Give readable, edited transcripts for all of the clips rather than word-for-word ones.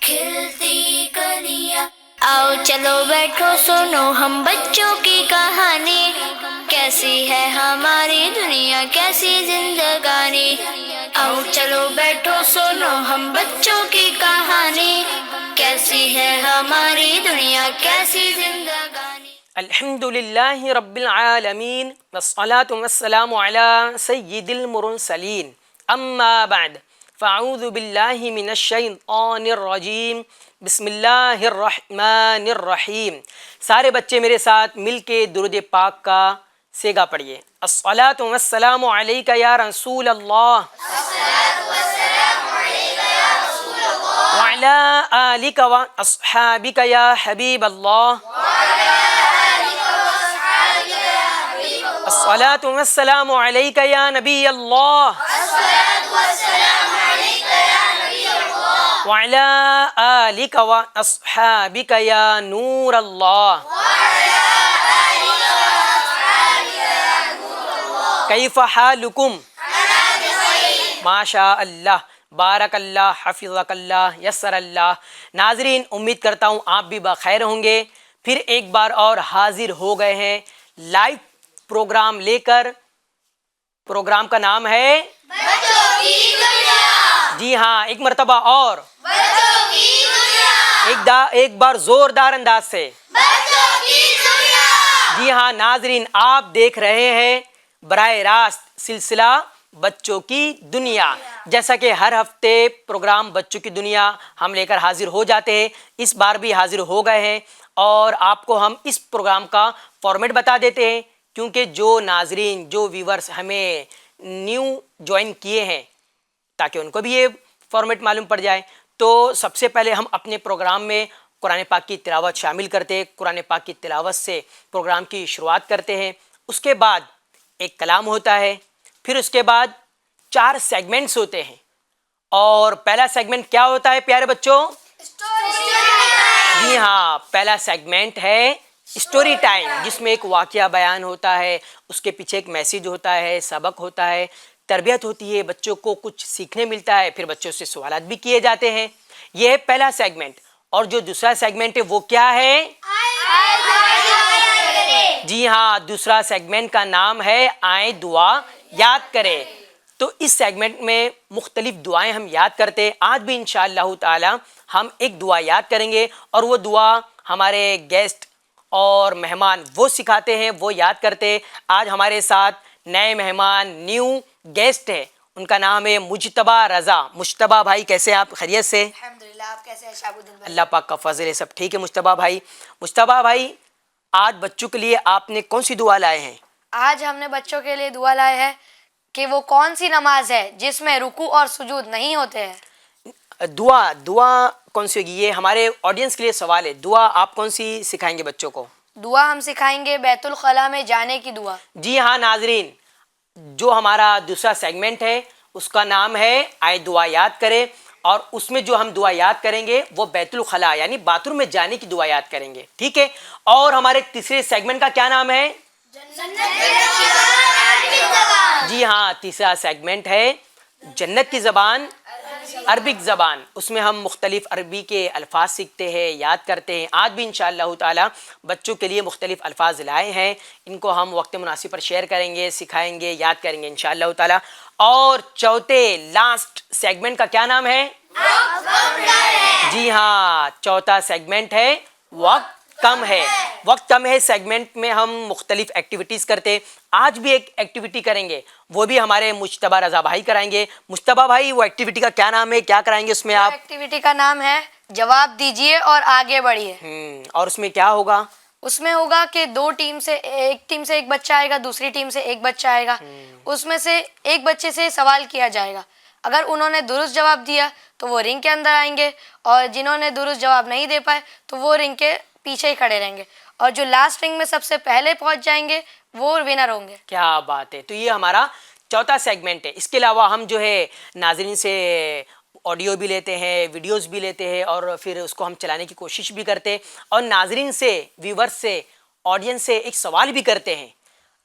کھلتی کلیاں، آؤ چلو بیٹھو سنو ہم بچوں کی کہانی، کیسی ہے ہماری دنیا کیسی زندگانی، آؤ چلو بیٹھو سنو ہم بچوں کی کہانی، کیسی ہے ہماری دنیا کیسی زندگانی۔ الحمد للہ رب العالمین والصلاة والسلام علی سید المرسلین، اما بعد فاعوذ باللہ من الشیطان الرجیم، بسم اللہ الرحمن الرحیم۔ سارے بچے میرے ساتھ مل کے درود پاک کا سیگا پڑھیے۔ الصلاة والسلام علیک یا رسول اللہ، وعلی آلک واصحابک یا حبیب اللہ، الصلاة والسلام علیک یا نبی اللہ، وعلی آلک واصحابک یا نور اللہ، کیف حالکم؟ ماشاء اللہ، بارک اللہ، حفظک اللہ، یسر اللہ۔ ناظرین، امید کرتا ہوں آپ بھی بخیر ہوں گے۔ پھر ایک بار اور حاضر ہو گئے ہیں لائیو پروگرام لے کر۔ پروگرام کا نام ہے بچوں کی دنیا۔ جی ہاں، ایک مرتبہ اور بچوں کی دنیا، ایک بار زوردار انداز سے بچوں کی دنیا۔ جی ہاں ناظرین، آپ دیکھ رہے ہیں براہ راست سلسلہ بچوں کی دنیا۔ جیسا کہ ہر ہفتے پروگرام بچوں کی دنیا ہم لے کر حاضر ہو جاتے ہیں، اس بار بھی حاضر ہو گئے ہیں اور آپ کو ہم اس پروگرام کا فارمیٹ بتا دیتے ہیں، کیونکہ جو ناظرین، جو ویورز ہمیں نیو جوائن کیے ہیں تاکہ ان کو بھی یہ فارمیٹ معلوم پڑ جائے، تو سب سے پہلے ہم اپنے پروگرام میں قرآن پاک کی تلاوت شامل کرتے ہیں۔ قرآن پاک کی تلاوت سے پروگرام کی شروعات کرتے ہیں۔ اس کے بعد ایک کلام ہوتا ہے، پھر اس کے بعد 4 سیگمنٹس ہوتے ہیں، اور پہلا سیگمنٹ کیا ہوتا ہے پیارے بچوں؟ جی ہاں، پہلا سیگمنٹ ہے اسٹوری ٹائم، جس میں ایک واقعہ بیان ہوتا ہے، اس کے پیچھے ایک میسیج ہوتا ہے، سبق ہوتا ہے، تربیت ہوتی ہے، بچوں کو کچھ سیکھنے ملتا ہے، پھر بچوں سے سوالات بھی کیے جاتے ہیں۔ یہ ہے پہلا سیگمنٹ۔ اور جو دوسرا سیگمنٹ ہے وہ کیا ہے؟ جی ہاں، دوسرا سیگمنٹ کا نام ہے آئیں دعا یاد کریں۔ تو اس سیگمنٹ میں مختلف دعائیں ہم یاد کرتے ہیں۔ آج بھی انشاءاللہ تعالی ہم ایک دعا یاد کریں گے، اور وہ دعا ہمارے گیسٹ اور مہمان وہ سکھاتے ہیں، وہ یاد کرتے ہیں۔ آج ہمارے ساتھ نئے مہمان، نیو گیسٹ ہیں، ان کا نام ہے مجتبیٰ رضا۔ مجتبیٰ بھائی کیسے ہیں آپ؟ خیریت سے؟ الحمدللہ، آپ کیسے ہیں شہاب الدین بھائی؟ اللہ پاک کا فضل ہے، سب ٹھیک ہے مجتبیٰ بھائی۔ مجتبیٰ بھائی، آج بچوں کے لیے آپ نے کون سی دعا لائے ہیں؟ آج ہم نے بچوں کے لیے دعا لائے ہے کہ وہ کون سی نماز ہے جس میں رکوع اور سجود نہیں ہوتے ہیں۔ دعا کون سی ہوگی؟ یہ ہمارے آڈینس کے لیے سوال ہے۔ دعا آپ کون سی سکھائیں گے بچوں کو؟ دعا ہم سکھائیں گے بیت الخلاء میں جانے کی دعا۔ جی ہاں ناظرین، جو ہمارا دوسرا سیگمنٹ ہے اس کا نام ہے آئے دعا یاد کریں، اور اس میں جو ہم دعا یاد کریں گے وہ بیت الخلاء یعنی باتھ روم میں جانے کی دعا یاد کریں گے، ٹھیک ہے؟ اور ہمارے تیسرے سیگمنٹ کا کیا نام ہے؟ جی ہاں، تیسرا سیگمنٹ ہے جنت کی زبان عربک زبان۔ اس میں ہم مختلف عربی کے الفاظ سیکھتے ہیں، یاد کرتے ہیں۔ آج بھی انشاءاللہ تعالی بچوں کے لیے مختلف الفاظ لائے ہیں، ان کو ہم وقت مناسب پر شیئر کریں گے، سکھائیں گے، یاد کریں گے انشاءاللہ تعالی۔ اور چوتھے لاسٹ سیگمنٹ کا کیا نام ہے؟ جی ہاں، چوتھا سیگمنٹ ہے وقت کم ہے۔ وقت کم ہے سیگمنٹ میں ہم مختلف ایکٹیویٹیز کرتے۔ آج بھی ایک ایکٹیویٹی کریں گے، وہ بھی ہمارے مجتبیٰ رضا بھائی کرائیں گے۔ مجتبیٰ بھائی، وہ ایکٹیویٹی کا کیا نام ہے؟ کیا کرائیں گے اس میں آپ؟ ایکٹیویٹی کا نام ہے جواب دیجئے اور آگے بڑھیے۔ اور اس میں کیا ہوگا؟ اس میں ہوگا کہ ایک ٹیم سے ایک بچہ آئے گا، دوسری ٹیم سے ایک بچہ آئے گا، اس میں سے ایک بچے سے سوال کیا جائے گا۔ اگر انہوں نے درست جواب دیا تو وہ رنگ کے اندر آئیں گے، اور جنہوں نے درست جواب نہیں دے پائے تو وہ رنگ کے پیچھے ہی کھڑے رہیں گے، اور جو لاسٹ رنگ میں سب سے پہلے پہنچ جائیں گے وہ ونر ہوں گے۔ کیا بات ہے! تو یہ ہمارا چوتھا سیگمنٹ ہے۔ اس کے علاوہ ہم جو ہے ناظرین سے آڈیو بھی لیتے ہیں، ویڈیوز بھی لیتے ہیں، اور پھر اس کو ہم چلانے کی کوشش بھی کرتے ہیں، اور ناظرین سے، ویورز سے، آڈینس سے ایک سوال بھی کرتے ہیں،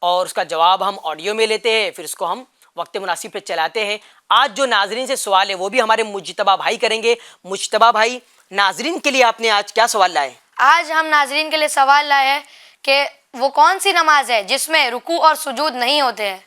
اور اس کا جواب ہم آڈیو میں لیتے ہیں، پھر اس کو ہم وقت مناسب پہ چلاتے ہیں۔ آج جو ناظرین سے سوال ہے وہ بھی ہمارے مجتبیٰ بھائی کریں گے۔ مجتبیٰ بھائی، ناظرین کے لیے آپ نے آج کیا سوال لائے؟ آج ہم ناظرین کے لیے سوال لائے ہیں کہ وہ کون سی نماز ہے جس میں رکوع اور سجود نہیں ہوتے ہیں؟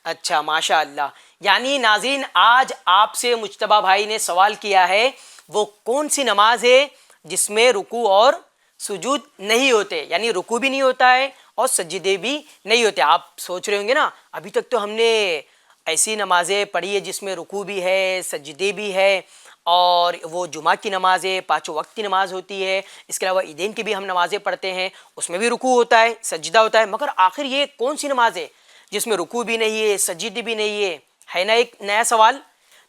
اچھا، ماشاء اللہ. یعنی ناظرین آج آپ سے مجتبیٰ بھائی نے سوال کیا ہے وہ کون سی نماز ہے جس میں رکوع اور سجود نہیں ہوتے، یعنی رکوع بھی نہیں ہوتا ہے اور سجدے بھی نہیں ہوتے. آپ سوچ رہے ہوں گے نا ابھی تک تو ہم نے ایسی نمازیں پڑھی ہے جس میں رکوع بھی ہے، سجدے بھی ہے، اور وہ جمعہ کی نماز ہے، پانچوں وقت کی نماز ہوتی ہے، اس کے علاوہ عیدین کی بھی ہم نمازیں پڑھتے ہیں، اس میں بھی رکوع ہوتا ہے، سجدہ ہوتا ہے، مگر آخر یہ کون سی نماز ہے جس میں رکوع بھی نہیں ہے، سجدے بھی نہیں ہے نا ایک نیا سوال.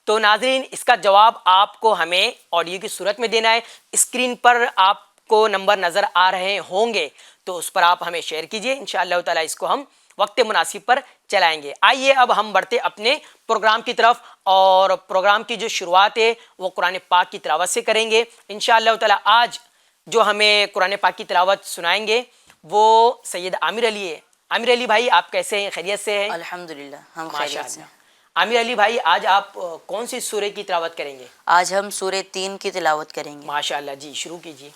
تو ناظرین اس کا جواب آپ کو ہمیں آڈیو کی صورت میں دینا ہے. اسکرین پر آپ کو نمبر نظر آ رہے ہوں گے تو اس پر آپ ہمیں شیئر کیجئے، انشاءاللہ تعالیٰ اس کو ہم وقت مناسب پر چلائیں گے. آئیے اب ہم بڑھتے اپنے پروگرام کی طرف، اور پروگرام کی جو شروعات ہے وہ قرآن پاک کی تلاوت سے کریں گے انشاءاللہ تعالیٰ. آج جو ہمیں قرآن پاک کی تلاوت سنائیں گے وہ سید عامر علی ہے. عامر علی بھائی آپ کیسے ہیں؟ خیریت سے ہیں؟ الحمدللہ ہم ماشاء خیریت سے اللہ. ہیں۔ عامر علی بھائی آج آپ کون سی سورہ کی تلاوت کریں گے؟ آج ہم سورہ 3 کی تلاوت کریں گے۔ ماشاء اللہ، جی شروع کیجیے.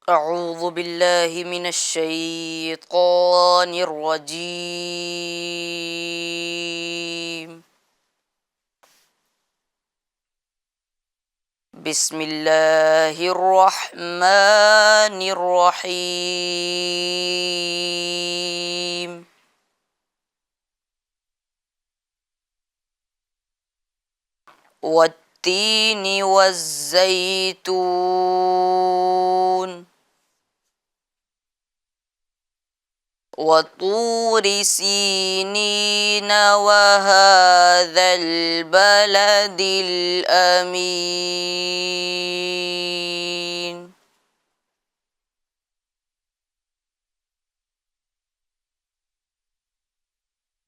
اعوذ باللہ من الشیطان الرجیم، بسم اللہ الرحمن الرحیم، والتین والزیتون وطور سینین وهذا البلد الأمین،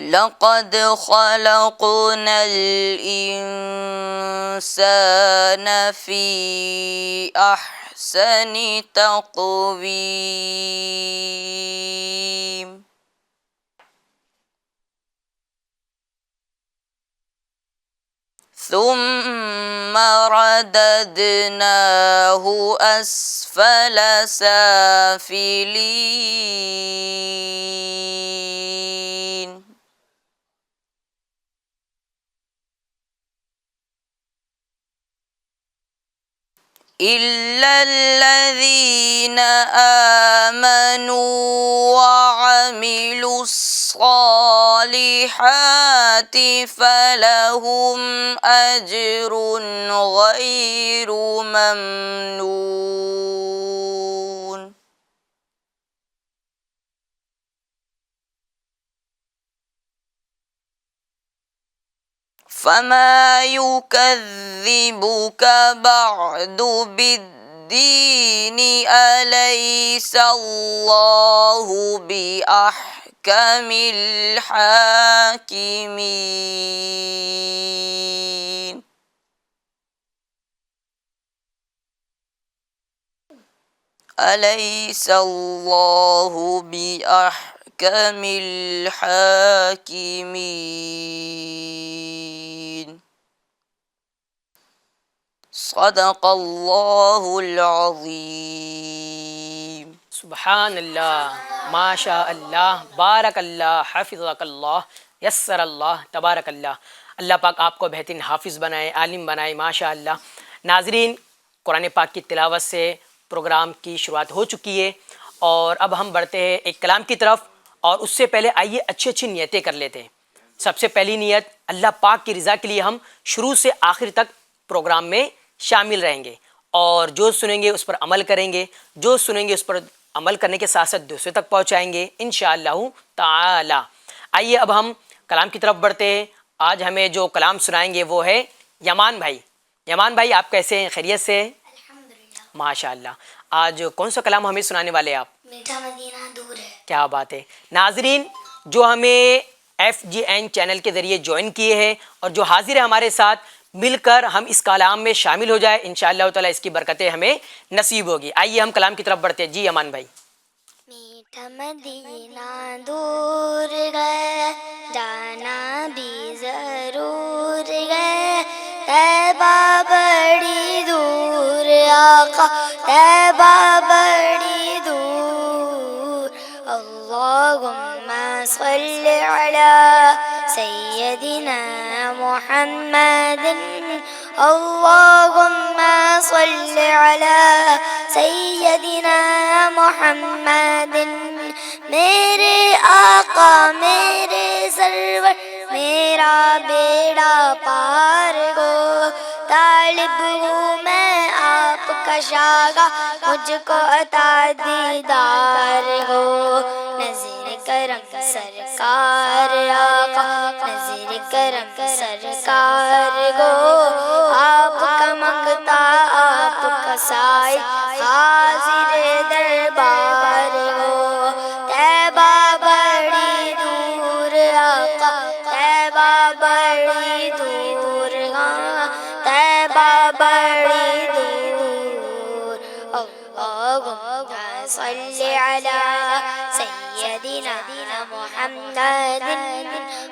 لقد خلقنا الإنسان في أحسن تقويم، ثم رددناه أسفل سافلين، إلا الذين آمنوا وعملوا الصالحات فلهم أجر غير ممنون، فما يكذبك بعد بالدين، أليس الله بأحكم الحاكمين، أليس الله بأحكم الحاكمين، صدق اللہ العظیم۔ سبحان اللہ، ماشاء اللہ، بارک اللہ، حفظک اللہ، یسر اللہ، تبارک اللہ. اللہ پاک آپ کو بہترین حافظ بنائے، عالم بنائے، ماشاء اللہ. ناظرین قرآن پاک کی تلاوت سے پروگرام کی شروعات ہو چکی ہے، اور اب ہم بڑھتے ہیں ایک کلام کی طرف، اور اس سے پہلے آئیے اچھی اچھی نیتیں کر لیتے ہیں. سب سے پہلی نیت اللہ پاک کی رضا کے لیے ہم شروع سے آخر تک پروگرام میں شامل رہیں گے، اور جو سنیں گے اس پر عمل کریں گے، جو سنیں گے اس پر عمل کرنے کے ساتھ ساتھ دوسرے تک پہنچائیں گے انشاءاللہ تعالی. آئیے اب ہم کلام کی طرف بڑھتے ہیں. آج ہمیں جو کلام سنائیں گے وہ ہے یمان بھائی. یمان بھائی آپ کیسے ہیں؟ خیریت سے ہیں؟ ماشاء اللہ. آج کون سا کلام ہمیں سنانے والے آپ؟ میٹھا مدینہ دور ہے. کیا بات ہے. ناظرین جو ہمیں FGN چینل کے ذریعے جوائن کیے ہیں اور جو حاضر ہے ہمارے ساتھ، مل کر ہم اس کلام میں شامل ہو جائے، انشاءاللہ تعالیٰ اس کی برکتیں ہمیں نصیب ہوگی۔ آئیے ہم کلام کی طرف بڑھتے ہیں۔ جی امان بھائی۔ میٹھا مدینہ دور گئے، جانا بھی ضرور گئے، طیبہ بڑی دور آقا، طیبہ بڑی دور۔ اللہم صل علی سیدنا محمد، اللہم صل علی سیدنا محمد۔ میرے آقا میرے سرور میرا بیڑا پار ہو، طالب ہوں میں آپ کا شاگاہ، مجھ کو عطا دیدار ہو۔ نظر کرم سرکار آقا، نظر کرم سرکار ہو، آپ کا منگتا آپ کا سائل حاضر دربار ہو۔ طیبہ بڑی دور آقا، طیبہ بڑی دور، ہاں طیبہ بڑی دور۔ اللہم صل علی سیدنا محمد،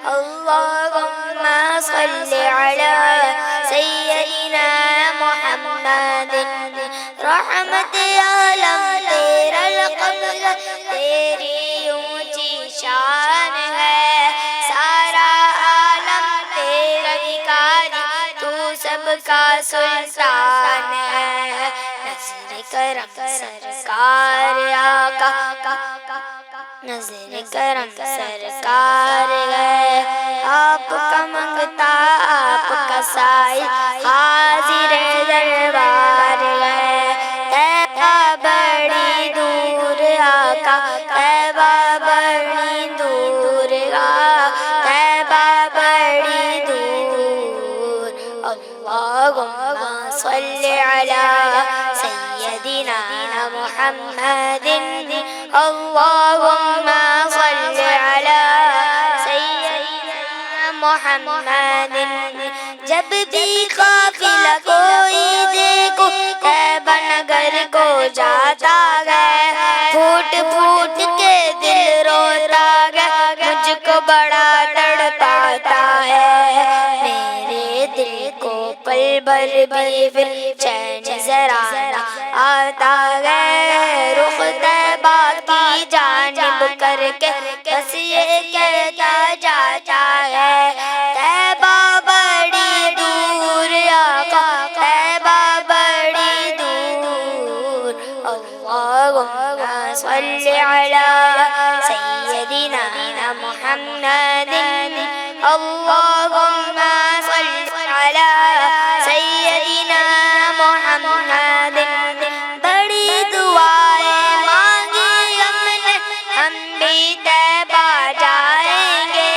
اللہم صل علی سیدنا محمد۔ رحمت عالم تیرا لقب، تیری اونچی شان ہے، سارا عالم تیرا بھکاری، تو سب کا سلطان ہے۔ نظر کرم سرکار آقا، نظر کرم سرکار ہے، آپ کا منگتا آپ کا سائل حاضر دربار ہے۔ طیبہ بڑی دور آقا، طیبہ بڑی دور، طیبہ بڑی دور۔ اللہم صل علی سیدنا محمد، اللہم صل علی سیدنا محمد۔ جب بھی قافلہ کوئی دیکھو طیبہ نگر کو جاتا ہے، پھوٹ پھوٹ کے دل روتا ہے، مجھ کو بڑا تڑپاتا ہے۔ میرے دل کو پل بھر بھی پھر چین ذرا نہ آتا ہے، رخ طیبہ کی جانب کر کے بس یہ کہتا جاتا ہے، طیبہ بڑی دور آقا، طیبہ بڑی دور۔ اللہم صل علی سیدنا محمد، اللہم صل علی سیدنا محمد۔ بڑی دعائیں مانگی ہم نے، ہم بھی طیبہ جائیں گے،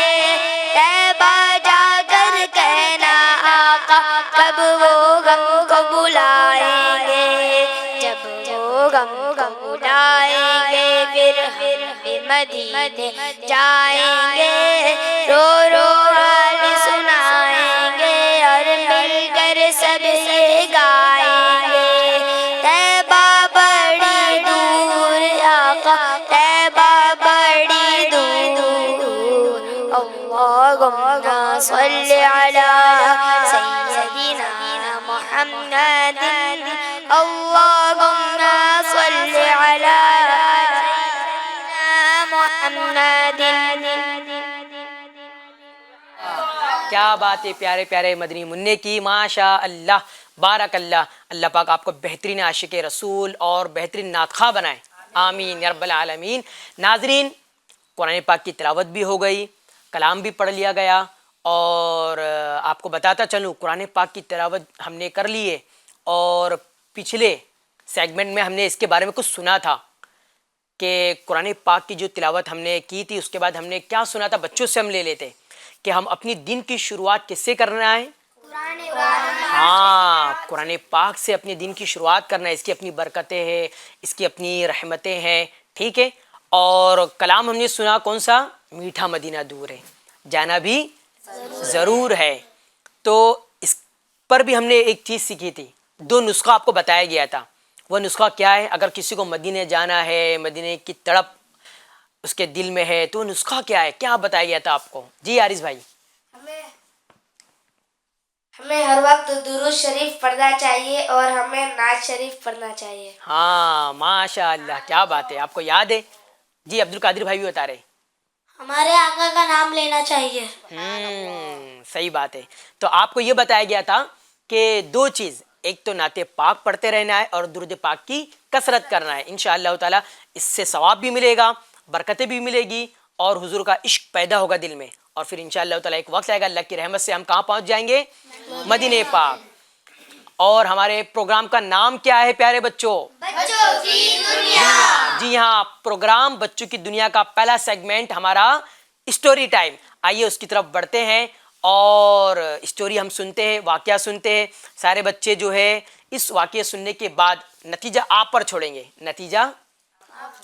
طیبہ جا کر کہنا آقا کب وہ غم کو بلائیں گے، جب وہ غم کو بلائیں گے پھر مدینے جائیں گے، رو رو حال سنائیں گے اور مل کر سب یہ گائیں گے۔ طیبہ بڑی دور آقا، طیبہ بڑی دور۔ اللہم صل علی سیدنا محمد، اللہم صل علی سیدنا محمد۔ کیا بات ہے پیارے پیارے مدنی منع کی، ماشاء اللہ بارک اللہ۔ اللہ پاک آپ کو بہترین عاشق رسول اور بہترین نعت خواہ بنائے، آمین یا رب العالمین۔ ناظرین، قرآن پاک کی تلاوت بھی ہو گئی، کلام بھی پڑھ لیا گیا، اور آپ کو بتاتا چلوں قرآن پاک کی تلاوت ہم نے کر لی ہے، اور پچھلے سیگمنٹ میں ہم نے اس کے بارے میں کچھ سنا تھا کہ قرآن پاک کی جو تلاوت ہم نے کی تھی، اس کے بعد ہم نے کیا سنا تھا، بچوں سے ہم لے لیتے کہ ہم اپنی دن کی شروعات کس سے کرنا ہے؟ ہاں، قرآن پاک سے اپنے دن کی شروعات کرنا ہے، اس کی اپنی برکتیں ہیں، اس کی اپنی رحمتیں ہیں، ٹھیک ہے۔ اور کلام ہم نے سنا کون سا؟ میٹھا مدینہ دور ہے، جانا بھی ضرور ہے۔ تو اس پر بھی ہم نے ایک چیز سیکھی تھی, 2 نسخہ آپ کو بتایا گیا تھا. وہ نسخہ کیا ہے؟ اگر کسی کو مدینے جانا ہے, مدینے کی تڑپ اس کے دل میں ہے, تو وہ نسخہ کیا ہے, کیا بتایا گیا تھا آپ کو؟ جی حارث بھائی. ہمیں ہر وقت درود شریف پڑھنا چاہیے اور ہمیں نعت شریف پڑھنا چاہیے. ہاں ماشاء اللہ, کیا بات ہے, آپ کو یاد ہے. جی عبد القادر بھائی بھی بتا رہے. ہمارے آقا کا نام لینا چاہیے. صحیح بات ہے. تو آپ کو یہ بتایا گیا تھا کہ 2 چیز, ایک تو نعت پاک پڑھتے رہنا ہے اور درود پاک کی کثرت کرنا ہے. انشاءاللہ تعالی اس سے ثواب بھی ملے گا, برکتیں بھی ملے گی, اور حضور کا عشق پیدا ہوگا دل میں, اور پھر انشاءاللہ تعالی ایک وقت آئے گا اللہ کی رحمت سے ہم کہاں پہنچ جائیں گے؟ مدینہ پاک. اور ہمارے پروگرام کا نام کیا ہے پیارے بچوں؟ بچوں کی دنیا. جی ہاں, پروگرام بچوں کی دنیا کا پہلا سیگمنٹ ہمارا اسٹوری ٹائم. آئیے اس کی طرف بڑھتے ہیں اور اسٹوری ہم سنتے ہیں, واقعہ سنتے ہیں. سارے بچے جو ہے اس واقعے سننے کے بعد نتیجہ آپ پر چھوڑیں گے, نتیجہ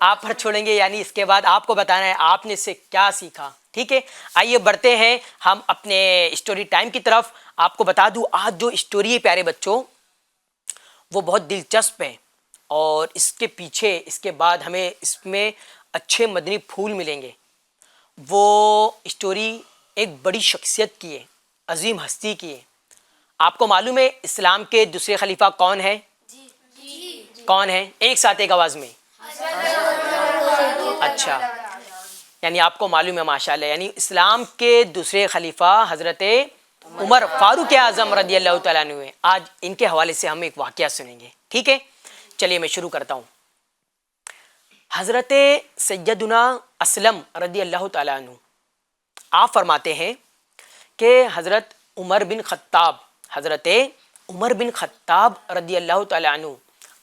آپ پر چھوڑیں گے, یعنی اس کے بعد آپ کو بتانا ہے آپ نے اس سے کیا سیکھا. ٹھیک ہے, آئیے بڑھتے ہیں ہم اپنے اسٹوری ٹائم کی طرف. آپ کو بتا دوں آج جو اسٹوری ہے پیارے بچوں وہ بہت دلچسپ ہے, اور اس کے پیچھے اس کے بعد ہمیں اس میں اچھے مدنی پھول ملیں گے. وہ اسٹوری ایک بڑی شخصیت کی ہے, عظیم ہستی کی ہے. آپ کو معلوم ہے اسلام کے دوسرے خلیفہ کون ہے؟ کون ہے؟ ایک ساتھ ایک آواز میں. اچھا, یعنی آپ کو معلوم ہے ماشاءاللہ. یعنی اسلام کے دوسرے خلیفہ حضرت عمر فاروق اعظم رضی اللہ تعالیٰ عنہ ہیں. آج ان کے حوالے سے ہم ایک واقعہ سنیں گے. ٹھیک ہے, چلیے میں شروع کرتا ہوں. حضرت سیدنا اسلم رضی اللہ تعالیٰ عنہ آپ فرماتے ہیں کہ حضرت عمر بن خطاب رضی اللہ تعالیٰ عنہ,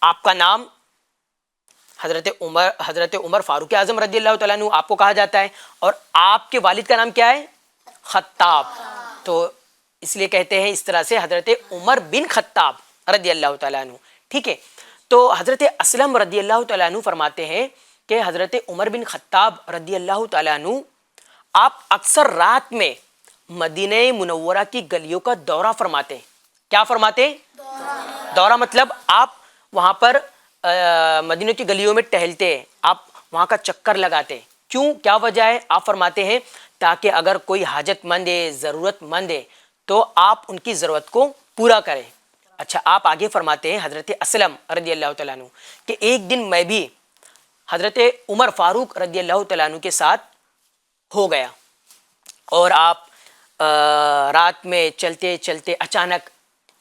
آپ کا نام حضرت عمر فاروق اعظم رضی اللہ تعالیٰ عنہ آپ کو کہا جاتا ہے, اور آپ کے والد کا نام کیا ہے؟ خطاب. تو اس لیے کہتے ہیں اس طرح سے حضرت عمر بن خطاب رضی اللہ تعالیٰ عنہ. ٹھیک ہے, تو حضرت اسلم رضی اللہ تعالیٰ عنہ فرماتے ہیں کہ حضرت عمر بن خطاب رضی اللہ تعالیٰ عنہ آپ اکثر رات میں مدینہ منورہ کی گلیوں کا دورہ فرماتے. کیا فرماتے؟ دورہ مطلب آپ وہاں پر مدینہ کی گلیوں میں ٹہلتے, آپ وہاں کا چکر لگاتے. کیوں, کیا وجہ ہے؟ آپ فرماتے ہیں تاکہ اگر کوئی حاجت مند ہے, ضرورت مند ہے, تو آپ ان کی ضرورت کو پورا کریں. اچھا, آپ آگے فرماتے ہیں حضرت اسلم رضی اللہ تعالیٰ عنہ کہ ایک دن میں بھی حضرت عمر فاروق رضی اللہ تعالیٰ عنہ کے ساتھ ہو گیا, اور آپ رات میں چلتے چلتے اچانک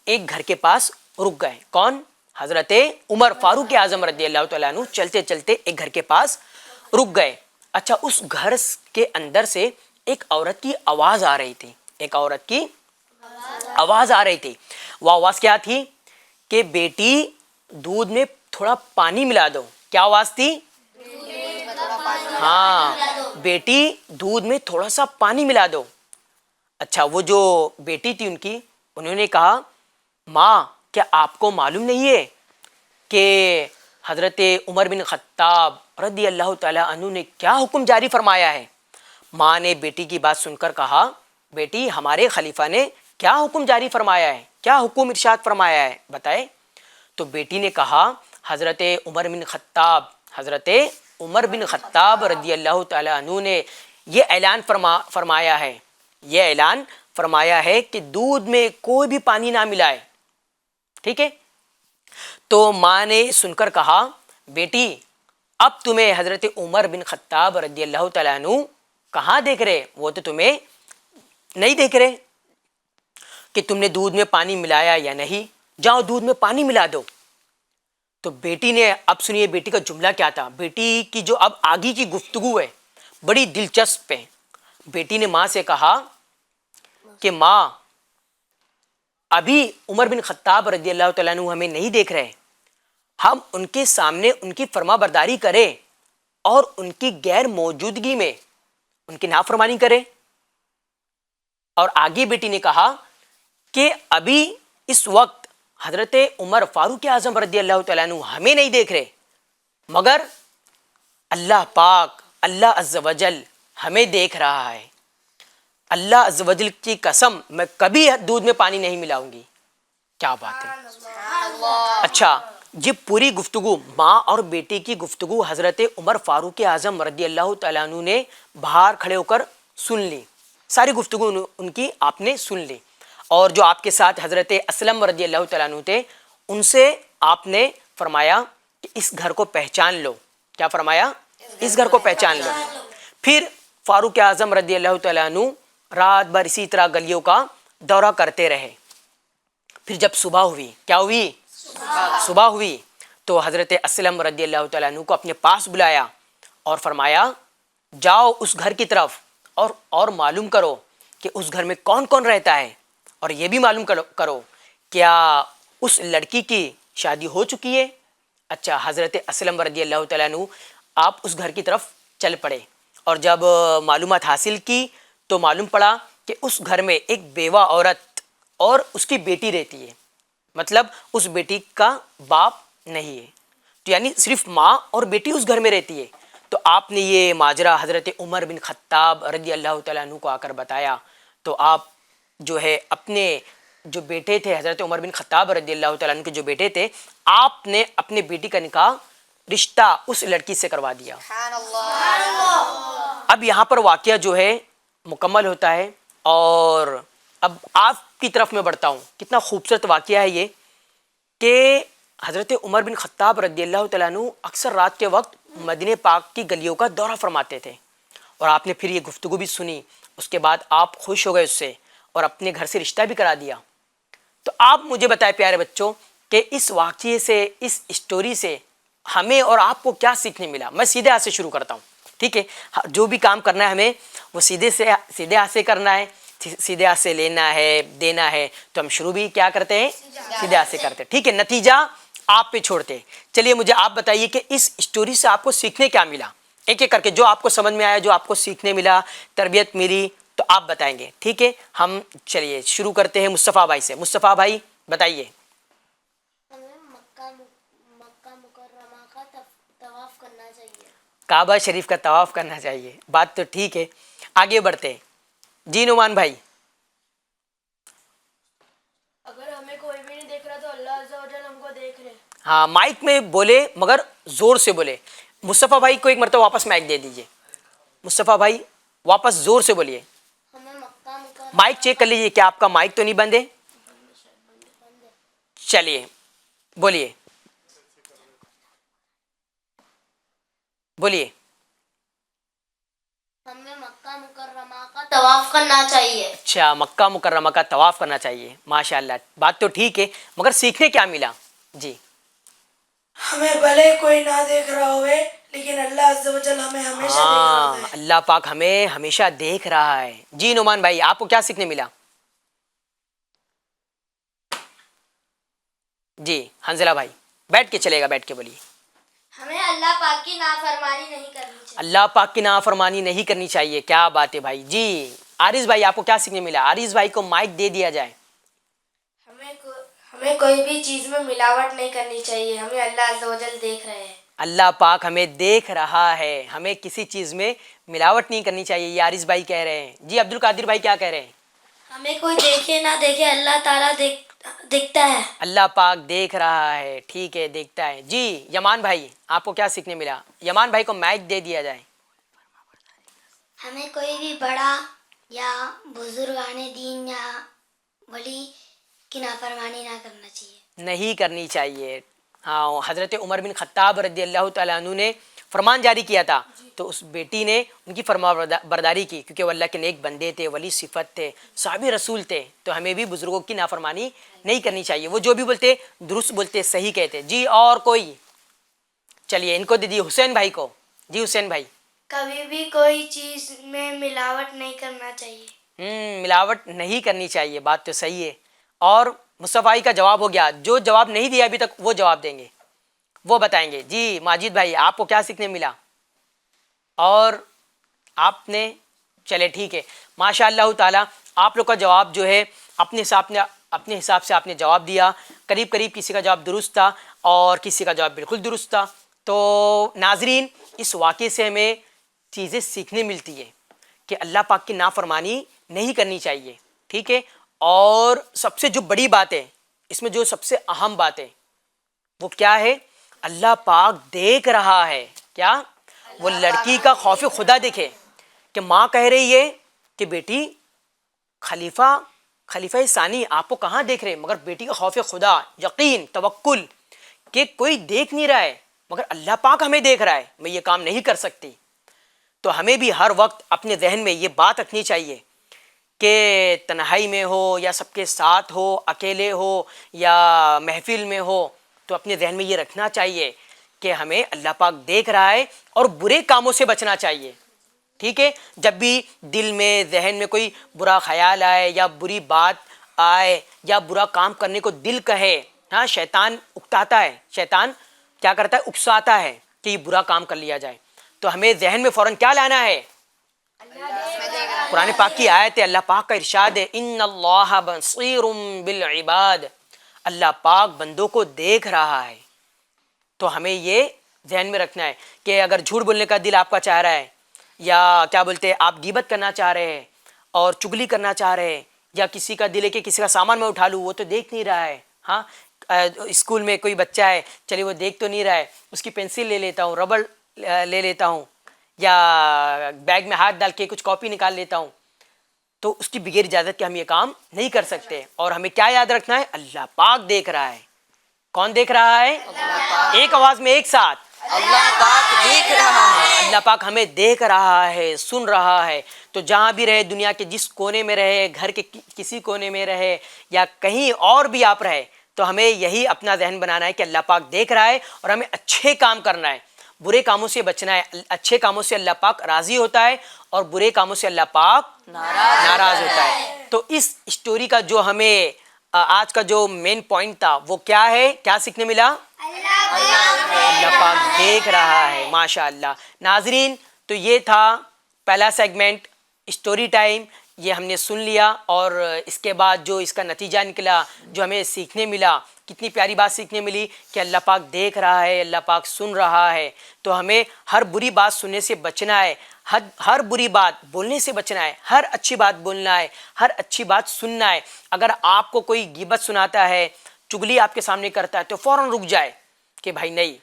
ایک گھر کے پاس رک گئے. کون؟ حضرت عمر فاروق اعظم رضی اللہ تعالیٰ عنہ چلتے چلتے ایک گھر کے پاس رک گئے. اچھا, اس گھر کے اندر سے ایک عورت کی آواز آ رہی تھی. ایک عورت کی آواز آ رہی تھی. وہ آواز کیا تھی؟ کہ بیٹی دودھ میں تھوڑا پانی ملا دو. کیا آواز تھی؟ ہاں, بیٹی دودھ میں تھوڑا سا پانی ملا دو. اچھا, وہ جو بیٹی تھی ان کی, انہوں نے کہا ماں کیا آپ کو معلوم نہیں ہے کہ حضرت عمر بن خطاب رضی اللہ تعالیٰ عنہ نے کیا حکم جاری فرمایا ہے؟ ماں نے بیٹی کی بات سن کر کہا بیٹی ہمارے خلیفہ نے کیا حکم جاری فرمایا ہے, کیا حکم ارشاد فرمایا ہے, بتائے. تو بیٹی نے کہا حضرت عمر بن خطاب رضی اللہ تعالیٰ عنہ نے یہ اعلان فرمایا ہے کہ دودھ میں کوئی بھی پانی نہ ملائے. ٹھیک ہے, تو ماں نے سن کر کہا بیٹی اب تمہیں حضرت عمر بن خطاب رضی اللہ تعالیٰ عنہ کہاں دیکھ رہے, وہ تو تمہیں نہیں دیکھ رہے کہ تم نے دودھ میں پانی ملایا یا نہیں, جاؤ دودھ میں پانی ملا دو. تو بیٹی نے, اب سنیے بیٹی کا جملہ کیا تھا. بیٹی کی جو اب آگے کی گفتگو ہے بڑی دلچسپ ہے. بیٹی نے ماں سے کہا کہ ماں ابھی عمر بن خطاب رضی اللہ تعالیٰ عنہ ہمیں نہیں دیکھ رہے, ہم ان کے سامنے ان کی فرما برداری کریں اور ان کی غیر موجودگی میں ان کی نافرمانی کریں. اور آگے بیٹی نے کہا کہ ابھی اس وقت حضرت عمر فاروق اعظم رضی اللہ تعالیٰ عنہ ہمیں نہیں دیکھ رہے, مگر اللہ پاک اللہ عز و جل ہمیں دیکھ رہا ہے. اللہ عز و جل کی قسم میں کبھی دودھ میں پانی نہیں ملاؤں گی. کیا بات ہے. اچھا یہ پوری گفتگو ماں اور بیٹے کی گفتگو حضرت عمر فاروق اعظم رضی اللہ تعالیٰ عنہ نے باہر کھڑے ہو کر سن لی. ساری گفتگو ان کی آپ نے سن لی. اور جو آپ کے ساتھ حضرت اسلم رضی اللہ تعالیٰ عنہ تھے ان سے آپ نے فرمایا کہ اس گھر کو پہچان لو. کیا فرمایا؟ اس گھر کو پہچان لو. پھر فاروق اعظم رضی اللہ تعالیٰ عنہ رات بھر اسی طرح گلیوں کا دورہ کرتے رہے. پھر جب صبح ہوئی، کیا ہوئی؟ صبح ہوئی تو حضرت اسلم رضی اللہ تعالیٰ عنہ کو اپنے پاس بلایا اور فرمایا جاؤ اس گھر کی طرف اور معلوم کرو کہ اس گھر میں کون کون رہتا ہے، اور یہ بھی معلوم کرو کیا اس لڑکی کی شادی ہو چکی ہے. اچھا حضرت اسلم رضی اللہ تعالیٰ عنہ آپ اس گھر کی طرف چل پڑے اور جب معلومات حاصل کی تو معلوم پڑا کہ اس گھر میں ایک بیوہ عورت اور اس کی بیٹی رہتی ہے. مطلب اس بیٹی کا باپ نہیں ہے، تو یعنی صرف ماں اور بیٹی اس گھر میں رہتی ہے. تو آپ نے یہ ماجرا حضرت عمر بن خطاب رضی اللہ تعالیٰ عنہ کو آ کر بتایا. تو آپ جو ہے اپنے جو بیٹے تھے حضرت عمر بن خطاب رضی اللہ تعالیٰ عنہ کے جو بیٹے تھے آپ نے اپنے بیٹی کا نکاح رشتہ اس لڑکی سے کروا دیا. اب یہاں پر واقعہ جو ہے مکمل ہوتا ہے اور اب آپ کی طرف میں بڑھتا ہوں. کتنا خوبصورت واقعہ ہے یہ کہ حضرت عمر بن خطاب رضی اللہ تعالیٰ عنہ اکثر رات کے وقت مدینہ پاک کی گلیوں کا دورہ فرماتے تھے اور آپ نے پھر یہ گفتگو بھی سنی. اس کے بعد آپ خوش ہو گئے اس سے اور اپنے گھر سے رشتہ بھی کرا دیا. تو آپ مجھے بتائیں پیارے بچوں کہ اس واقعے سے، اس اسٹوری سے ہمیں اور آپ کو کیا سیکھنے ملا. میں سیدھے ہاتھ سے شروع کرتا ہوں، ٹھیک ہے. جو بھی کام کرنا ہے ہمیں وہ سیدھے ہاتھ سے کرنا ہے، سیدھے ہاتھ سے لینا ہے، دینا ہے. تو ہم شروع بھی کیا کرتے ہیں؟ سیدھے ہاتھ سے کرتے ہیں، ٹھیک ہے. نتیجہ آپ پہ چھوڑتے ہیں. چلیے مجھے آپ بتائیے کہ اس اسٹوری سے آپ کو سیکھنے کیا ملا، ایک ایک کر کے جو آپ کو سمجھ میں آیا، جو آپ کو سیکھنے ملا، تربیت ملی، تو آپ بتائیں گے، ٹھیک ہے. ہم چلیے شروع کرتے ہیں مصطفیٰ بھائی سے. مصطفیٰ بھائی بتائیے. ہمیں مکہ مکرمہ کا طواف کرنا چاہیے. کعبہ شریف کا طواف کرنا چاہیے. بات تو ٹھیک ہے، آگے بڑھتے ہیں. جی نعمان بھائی. اگر ہمیں کوئی بھی نہیں دیکھ رہا تو اللہ عز و جل ہم کو دیکھ رہے. ہاں مائک میں بولے مگر زور سے بولے. مصطفیٰ بھائی کو ایک مرتبہ واپس مائک دے دیجیے. مصطفیٰ بھائی واپس زور سے بولیے. ہمیں مکہ مکرمہ مائک چیک کر لیجیے کہ آپ کا مائک تو نہیں بند ہے. چلیے بولیے بولیے. ہمیں مکہ مکرمہ کا طواف کرنا چاہیے. اچھا مکہ مکرمہ کا طواف کرنا چاہیے، ماشاء اللہ. بات تو ٹھیک ہے مگر سیکھنے کیا ملا؟ جی. ہمیں بھلے کوئی نہ دیکھ رہا ہوئے لیکن اللہ عز و جل ہمیں ہمیشہ دیکھ رہا ہوتا ہے. اللہ پاک ہمیں ہمیشہ دیکھ رہا ہے. جی نعمان بھائی آپ کو کیا سیکھنے ملا؟ جی حنزلہ بھائی بیٹھ کے چلے گا، بیٹھ کے بولیے. ہمیں اللہ پاک کی نافرمانی نہیں کرنی چاہیے. اللہ پاک کی نافرمانی نہیں کرنی چاہیے. کیا بات ہے بھائی. جی عارض بھائی آپ کو کیا سیکھنے ملا؟ عارض بھائی کو مائک دے دیا جائے. ہمیں کوئی بھی چیز میں ملاوٹ نہیں کرنی چاہیے. ہمیں اللہ عز و جل دیکھ رہے ہیں. اللہ پاک ہمیں دیکھ رہا ہے، ہمیں کسی چیز میں ملاوٹ نہیں کرنی چاہیے، یہ عارض بھائی کہہ رہے ہیں. جی عبد القادر بھائی کیا کہہ رہے ہیں؟ ہمیں کوئی دیکھے نہ دیکھے اللہ تعالیٰ دیکھتا ہے. اللہ پاک دیکھ رہا ہے، ٹھیک ہے دیکھتا ہے. جی یمان بھائی آپ کو کیا سیکھنے ملا؟ یمان بھائی کو مائک دے دیا جائے. ہمیں کوئی بھی بڑا یا بزرگان دین یا ولی کی نافرمانی نہ کرنا چاہیے. نہیں کرنی چاہیے. ہاں حضرت عمر بن خطاب رضی اللہ تعالیٰ عنہ نے فرمان جاری کیا تھا تو اس بیٹی نے ان کی فرما برداری کی کیونکہ وہ اللہ کے نیک بندے تھے، ولی صفت تھے، صحابی رسول تھے. تو ہمیں بھی بزرگوں کی نافرمانی نہیں کرنی چاہیے. وہ جو بھی بولتے درست بولتے، صحیح کہتے. جی اور کوئی؟ چلیے ان کو دے دیے حسین بھائی کو. جی حسین بھائی. کبھی بھی کوئی چیز میں ملاوٹ نہیں کرنا چاہیے. ملاوٹ نہیں کرنی چاہیے. بات تو صحیح ہے. اور مصطفیٰ کا جواب ہو گیا. جو جواب نہیں دیا ابھی تک وہ جواب دیں گے، وہ بتائیں گے. جی ماجد بھائی آپ کو کیا سیکھنے ملا؟ اور آپ نے چلے ٹھیک ہے ماشاء اللہ تعالیٰ آپ لوگ کا جواب جو ہے اپنے حساب سے آپ نے جواب دیا. قریب قریب کسی کا جواب درست تھا اور کسی کا جواب بالکل درست تھا. تو ناظرین اس واقعے سے ہمیں چیزیں سیکھنے ملتی ہے کہ اللہ پاک کی نافرمانی نہیں کرنی چاہیے، ٹھیک ہے. اور سب سے جو بڑی بات ہے اس میں جو سب سے اہم بات ہے وہ کیا ہے؟ اللہ پاک دیکھ رہا ہے. کیا؟ وہ لڑکی کا خوف خدا دیکھے کہ ماں کہہ رہی ہے کہ بیٹی خلیفہ ثانی آپ کو کہاں دیکھ رہے، مگر بیٹی کا خوف خدا، یقین، توکل کہ کوئی دیکھ نہیں رہا ہے مگر اللہ پاک ہمیں دیکھ رہا ہے، میں یہ کام نہیں کر سکتی. تو ہمیں بھی ہر وقت اپنے ذہن میں یہ بات رکھنی چاہیے کہ تنہائی میں ہو یا سب کے ساتھ ہو، اکیلے ہو یا محفل میں ہو، تو اپنے ذہن میں یہ رکھنا چاہیے کہ ہمیں اللہ پاک دیکھ رہا ہے اور برے کاموں سے بچنا چاہیے. ٹھیک ہے؟ جب بھی دل میں ذہن میں کوئی برا خیال آئے یا بری بات آئے یا برا کام کرنے کو دل کہے، ہاں شیطان اکتاتا ہے، شیطان کیا کرتا ہے؟ اکساتا ہے کہ یہ برا کام کر لیا جائے. تو ہمیں ذہن میں فوراً کیا لانا ہے؟ قرآن پاک کی آیت ہے، اللہ پاک کا ارشاد ہے ان اللہ بصیر بالعباد، اللہ پاک بندوں کو دیکھ رہا ہے. تو ہمیں یہ ذہن میں رکھنا ہے کہ اگر جھوٹ بولنے کا دل آپ کا چاہ رہا ہے یا کیا بولتے ہیں آپ غیبت کرنا چاہ رہے ہیں اور چگلی کرنا چاہ رہے ہیں، یا کسی کا دل ہے کہ کسی کا سامان میں اٹھا لوں، وہ تو دیکھ نہیں رہا ہے. ہاں اسکول میں کوئی بچہ ہے، چلیے وہ دیکھ تو نہیں رہا ہے، اس کی پینسل لے لیتا ہوں، ربڑ لے لیتا ہوں، یا بیگ میں ہاتھ ڈال کے کچھ کاپی نکال لیتا ہوں، تو اس کی بغیر اجازت کے ہم یہ کام نہیں کر سکتے. اور ہمیں کیا یاد رکھنا ہے؟ اللہ پاک دیکھ رہا ہے. کون دیکھ رہا ہے؟ ایک آواز میں ایک ساتھ، اللہ پاک دیکھ رہا ہے. اللہ پاک ہمیں دیکھ رہا ہے، سن رہا ہے. تو جہاں بھی رہے، دنیا کے جس کونے میں رہے، گھر کے کسی کونے میں رہے یا کہیں اور بھی آپ رہے، تو ہمیں یہی اپنا ذہن بنانا ہے کہ اللہ پاک دیکھ رہا ہے اور ہمیں اچھے کام کرنا ہے، برے کاموں سے بچنا ہے. اچھے کاموں سے اللہ پاک راضی ہوتا ہے اور برے کاموں سے اللہ پاک ناراض ہوتا ہے. تو اس اسٹوری کا جو ہمیں آج کا جو مین پوائنٹ تھا وہ کیا ہے؟ کیا سیکھنے ملا؟ اللہ پاک دیکھ رہا ہے. ماشاء اللہ. ناظرین، تو یہ تھا پہلا سیگمنٹ اسٹوری ٹائم، یہ ہم نے سن لیا اور اس کے بعد جو اس کا نتیجہ نکلا، جو ہمیں سیکھنے ملا، کتنی پیاری بات سیکھنے ملی کہ اللہ پاک دیکھ رہا ہے، اللہ پاک سن رہا ہے. تو ہمیں ہر بری بات سننے سے بچنا ہے، ہر بری بات بولنے سے بچنا ہے، ہر اچھی بات بولنا ہے، ہر اچھی بات سننا ہے. اگر آپ کو کوئی غیبت سناتا ہے، چگلی آپ کے سامنے کرتا ہے، تو فوراً رک جائے کہ بھائی نہیں،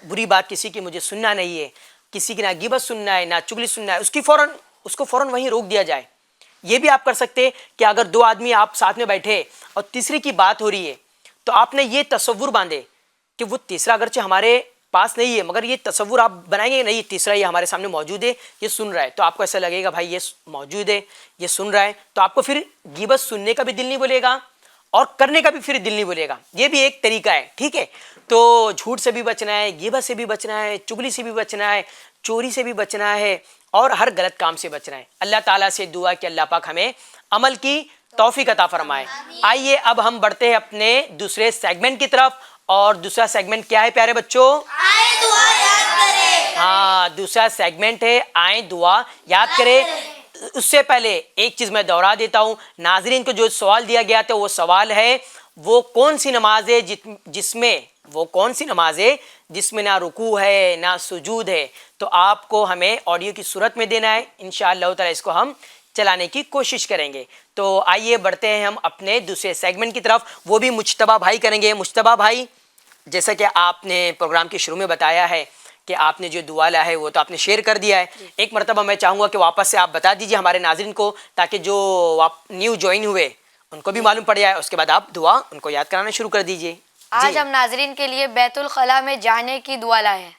بری بات کسی کی مجھے سننا نہیں ہے، کسی کی نہ غیبت سننا ہے نہ چگلی سننا ہے، اس کو فوراً وہیں روک دیا جائے. یہ بھی آپ کر سکتے کہ اگر دو آدمی آپ ساتھ میں بیٹھے اور تیسرے کی بات ہو رہی ہے، تو آپ نے یہ تصور باندھے کہ وہ تیسرا اگرچہ ہمارے پاس نہیں ہے مگر یہ تصور آپ بنائیں گے نہیں، تیسرا یہ ہمارے سامنے موجود ہے، یہ سن رہا ہے. تو آپ کو ایسا لگے گا بھائی یہ موجود ہے، یہ سن رہا ہے، تو آپ کو پھر غیبت سننے کا بھی دل نہیں بولے گا اور کرنے کا بھی پھر دل نہیں بولے گا. یہ بھی ایک طریقہ ہے. ٹھیک ہے؟ تو جھوٹ سے بھی بچنا ہے، غیبت سے بھی بچنا ہے، چگلی سے بھی بچنا ہے، چوری سے بھی بچنا ہے اور ہر غلط کام سے بچنا ہے. اللہ تعالیٰ سے دعا کہ اللہ پاک ہمیں عمل کی توفیق عطا فرمائے. آئیے اب ہم بڑھتے ہیں اپنے دوسرے سیگمنٹ کی طرف. اور دوسرا سیگمنٹ کیا ہے پیارے بچوں؟ آئے دعا یاد کرے. ہاں، دوسرا سیگمنٹ ہے آئیں دعا یاد کرے. اس سے پہلے ایک چیز میں دوہرا دیتا ہوں، ناظرین کو جو سوال دیا گیا تھا وہ سوال ہے وہ کون سی نماز ہے جس میں نہ رکوع ہے نہ سجود ہے. تو آپ کو ہمیں آڈیو کی صورت میں دینا ہے، انشاءاللہ تعالی اس کو ہم چلانے کی کوشش کریں گے. تو آئیے بڑھتے ہیں ہم اپنے دوسرے سیگمنٹ کی طرف، وہ بھی مجتبیٰ بھائی کریں گے. مجتبیٰ بھائی، جیسا کہ آپ نے پروگرام کے شروع میں بتایا ہے کہ آپ نے جو دعا لایا ہے وہ تو آپ نے شیئر کر دیا ہے. ایک مرتبہ میں چاہوں گا کہ واپس سے آپ بتا دیجیے ہمارے ناظرین کو، تاکہ جو نیو جوائن ہوئے ان کو بھی معلوم پڑ جائے. اس کے بعد آپ دعا ان کو یاد کرانا شروع کر دیجیے. آج ہم ناظرین کے لیے بیت الخلاء میں جانے کی دعا لائے ہیں.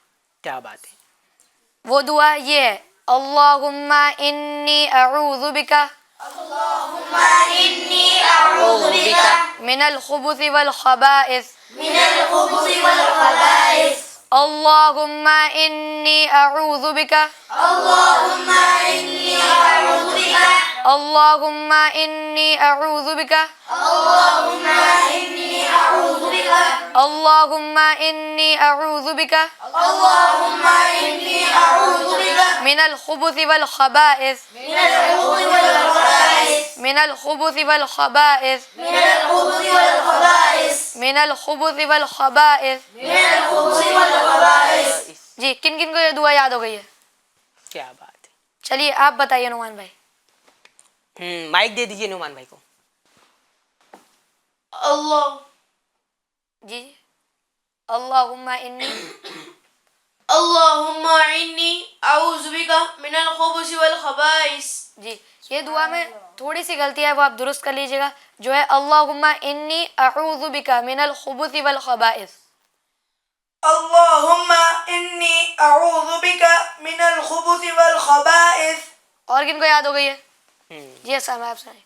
کیا بات ہے. وہ دعا یہ ہے، اللہم انی اعوذ بکا من الخبث والخبائث اللہم انی اعوذ بکا اللہم انی اعوذ بکا اللہم انی اعوذ بکا من الخبث والخبائث من الخبث والخبائث من الخبث والخبائث. جی کن کن کو یہ دعا یاد ہو گئی ہے؟ کیا بات ہے. چلیے آپ بتائیے نعمان بھائی. مائک دے دیجیے نعمان بھائی کو. جی اللہم انی اللهم إني أعوذ بك من الخبث والخبائث. جی یہ دعا میں تھوڑی سی غلطی ہے وہ آپ درست کر لیجیے گا جو ہے اللہم انی اعوذ بک من الخبث والخبائث. اللهم إني أعوذ بك من الخبث والخبائث. اور کن کو یاد ہو گئی ہے؟ جی السلام آپ سنائیں.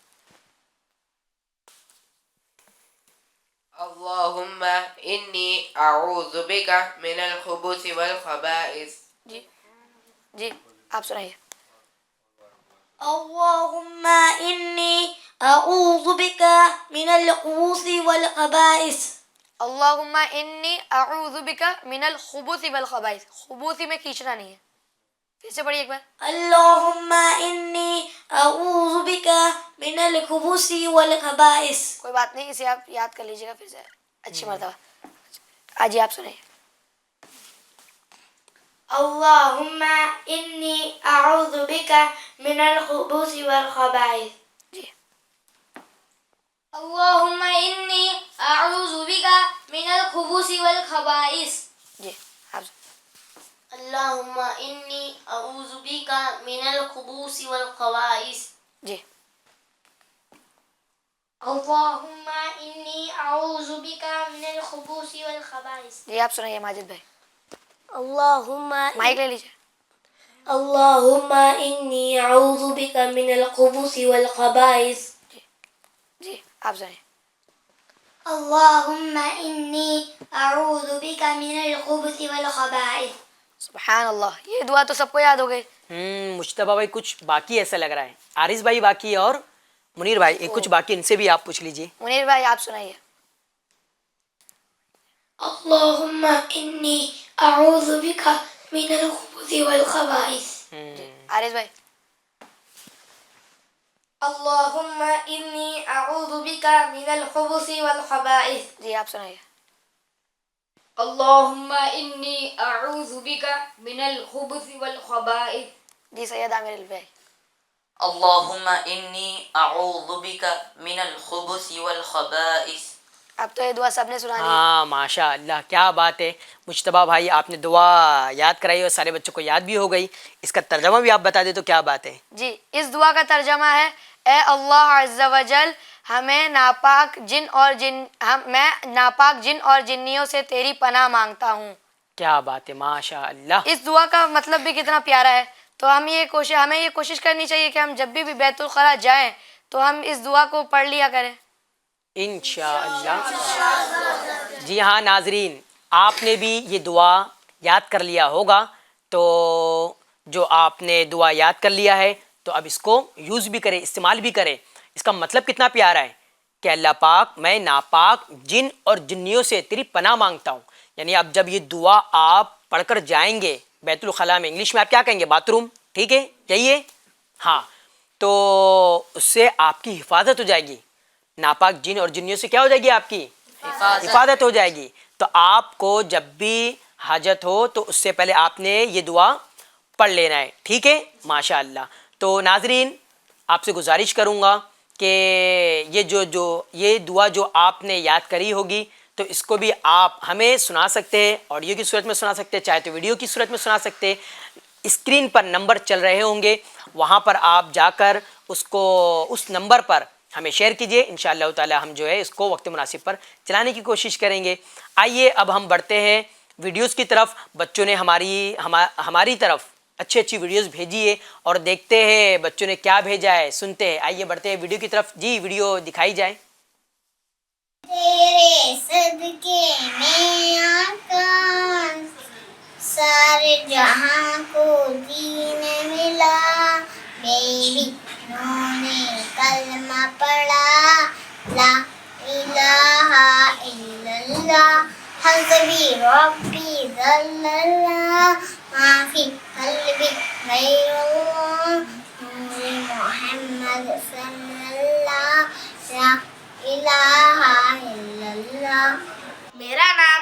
اللهم إني أعوذ بك من الخبث والخبائث. جی جی آپ سنائیے. اللهم إني أعوذ بك من الخبث والخبائث. اللہم انی اعوذ بک من الخبث والخبائث. خبوثی میں کھینچنا نہیں ہے. پھر سے پڑھیے ایک بار. اللهم إني أعوذ بك من الخبث والخبائث. کوئی بات نہیں اسے آپ یاد کر لیجیے گا پھر سے اچھی مرتبہ. آج آپ سنائیے. اللهم إني أعوذ بك من الخبث والخبائث. جی اللهم إني أعوذ بك من الخبث والخبائث. جی آپ اللهم إني أعوذ بك من الخبث والخبائث. جی اللهم إني أعوذ بك من الخبث والخبائث. جی آپ سنائیے ماجد بھائی. اللهم مائک لے لیجیے. اللهم إني أعوذ بك من الخبث والخبائث. جی آپ سنائیے. اللهم إني أعوذ بك من الخبث والخبائث. سبحان اللہ. یہ دعا تو سب کو یاد ہو گئی. مجتبیٰ بھائی کچھ باقی ایسا لگ رہا ہے. عارض بھائی باقی اور منیر بھائی کچھ باقی, ان سے بھی آپ پوچھ لیجیے. منیر بھائی آپ سنائیے. اللهم إني أعوذ بك من الخبث والخبائث. عارض بھائی. اللهم إني أعوذ بك من الخبث والخبائث. جی آپ سنائیے. اللهم إني أعوذ بك من الخبث والخبائث. جی سید عامر البھائی. اللهم إني أعوذ بك من الخبث والخبائث. اب تو یہ دعا سب نے سنا لی. ہاں ماشاء اللہ کیا بات ہے. مجتبیٰ بھائی آپ نے دعا یاد کرائی اور سارے بچوں کو یاد بھی ہو گئی. اس کا ترجمہ بھی آپ بتا دیں تو کیا بات ہے. جی اس دعا کا ترجمہ ہے اے اللہ عز و جل میں ناپاک جن اور جنیوں سے تیری پناہ مانگتا ہوں. کیا بات ہے ماشاء اللہ. اس دعا کا مطلب بھی کتنا پیارا ہے. تو ہمیں یہ کوشش کرنی چاہیے کہ ہم جب بھی بیت الخلاء جائیں تو ہم اس دعا کو پڑھ لیا کریں انشاءاللہ. جی ہاں ناظرین, آپ نے بھی یہ دعا یاد کر لیا ہوگا. تو جو آپ نے دعا یاد کر لیا ہے تو اب اس کو یوز بھی کرے, استعمال بھی کرے. اس کا مطلب کتنا پیارا ہے کہ اللہ پاک میں ناپاک جن اور جنیوں سے تیری پناہ مانگتا ہوں. یعنی اب جب یہ دعا آپ پڑھ کر جائیں گے بیت الخلاء میں, انگلش میں آپ کیا کہیں گے؟ Bath room. ٹھیک ہے یہی ہے ہاں. تو اس سے آپ کی حفاظت ہو جائے گی. ناپاک جن اور جنیوں سے کیا ہو جائے گی؟ آپ کی حفاظت ہو جائے گی. تو آپ کو جب بھی حاجت ہو تو اس سے پہلے آپ نے یہ دعا پڑھ لینا ہے. ٹھیک ہے ماشاء اللہ. تو ناظرین آپ سے گزارش کروں گا کہ یہ دعا جو آپ نے یاد کری ہوگی تو اس کو بھی آپ ہمیں سنا سکتے ہیں, آڈیو کی صورت میں سنا سکتے ہیں, چاہے تو ویڈیو کی صورت میں سنا سکتے ہیں. اسکرین پر نمبر چل رہے ہوں گے, وہاں پر آپ جا کر اس نمبر پر ہمیں شیئر کیجئے. انشاءاللہ تعالی ہم جو ہے اس کو وقت مناسب پر چلانے کی کوشش کریں گے. آئیے اب ہم بڑھتے ہیں ویڈیوز کی طرف. بچوں نے ہماری طرف اچھی ویڈیوز بھیجی ہے اور دیکھتے ہیں بچوں نے کیا بھیجا ہے, سنتے ہیں. آئیے بڑھتے ہیں ویڈیو کی طرف. جی ویڈیو دکھائی جائے. تیرے صدقے میں آقا سارے جہاں کو دین ملا. میری انہوں نے کلمہ پڑھا لا الہ الا اللہ حسبی ربی ذل اللہ ما فی قلبی غیر اللہ نور محمد صلی اللہ لا الہ الا اللہ. میرا نام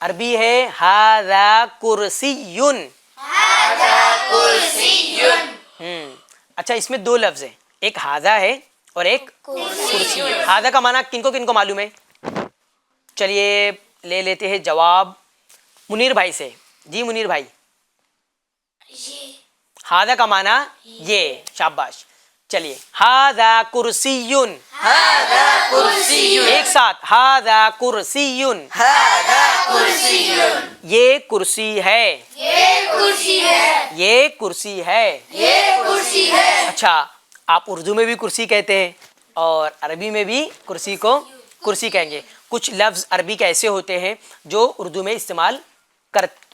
عربی ہے ہاذا کرسیٌ. اچھا اس میں دو لفظ ہیں, ایک ہاذا ہے اور ایک کرسی ہے. ہاذا کا معنی کن کو معلوم ہے؟ چلیے لے لیتے ہیں جواب منیر بھائی سے. جی منیر بھائی, ہاذا کا معنی یہ. شاباش. چلیے ہاذا کرسیٌ. ایک ساتھ ہاذا کرسیٌ. یہ کرسی ہے. یہ کرسی ہے. اچھا آپ اردو میں بھی کرسی کہتے ہیں اور عربی میں بھی کرسی کو کرسی کہیں گے. کچھ لفظ عربی کے ایسے ہوتے ہیں جو اردو میں استعمال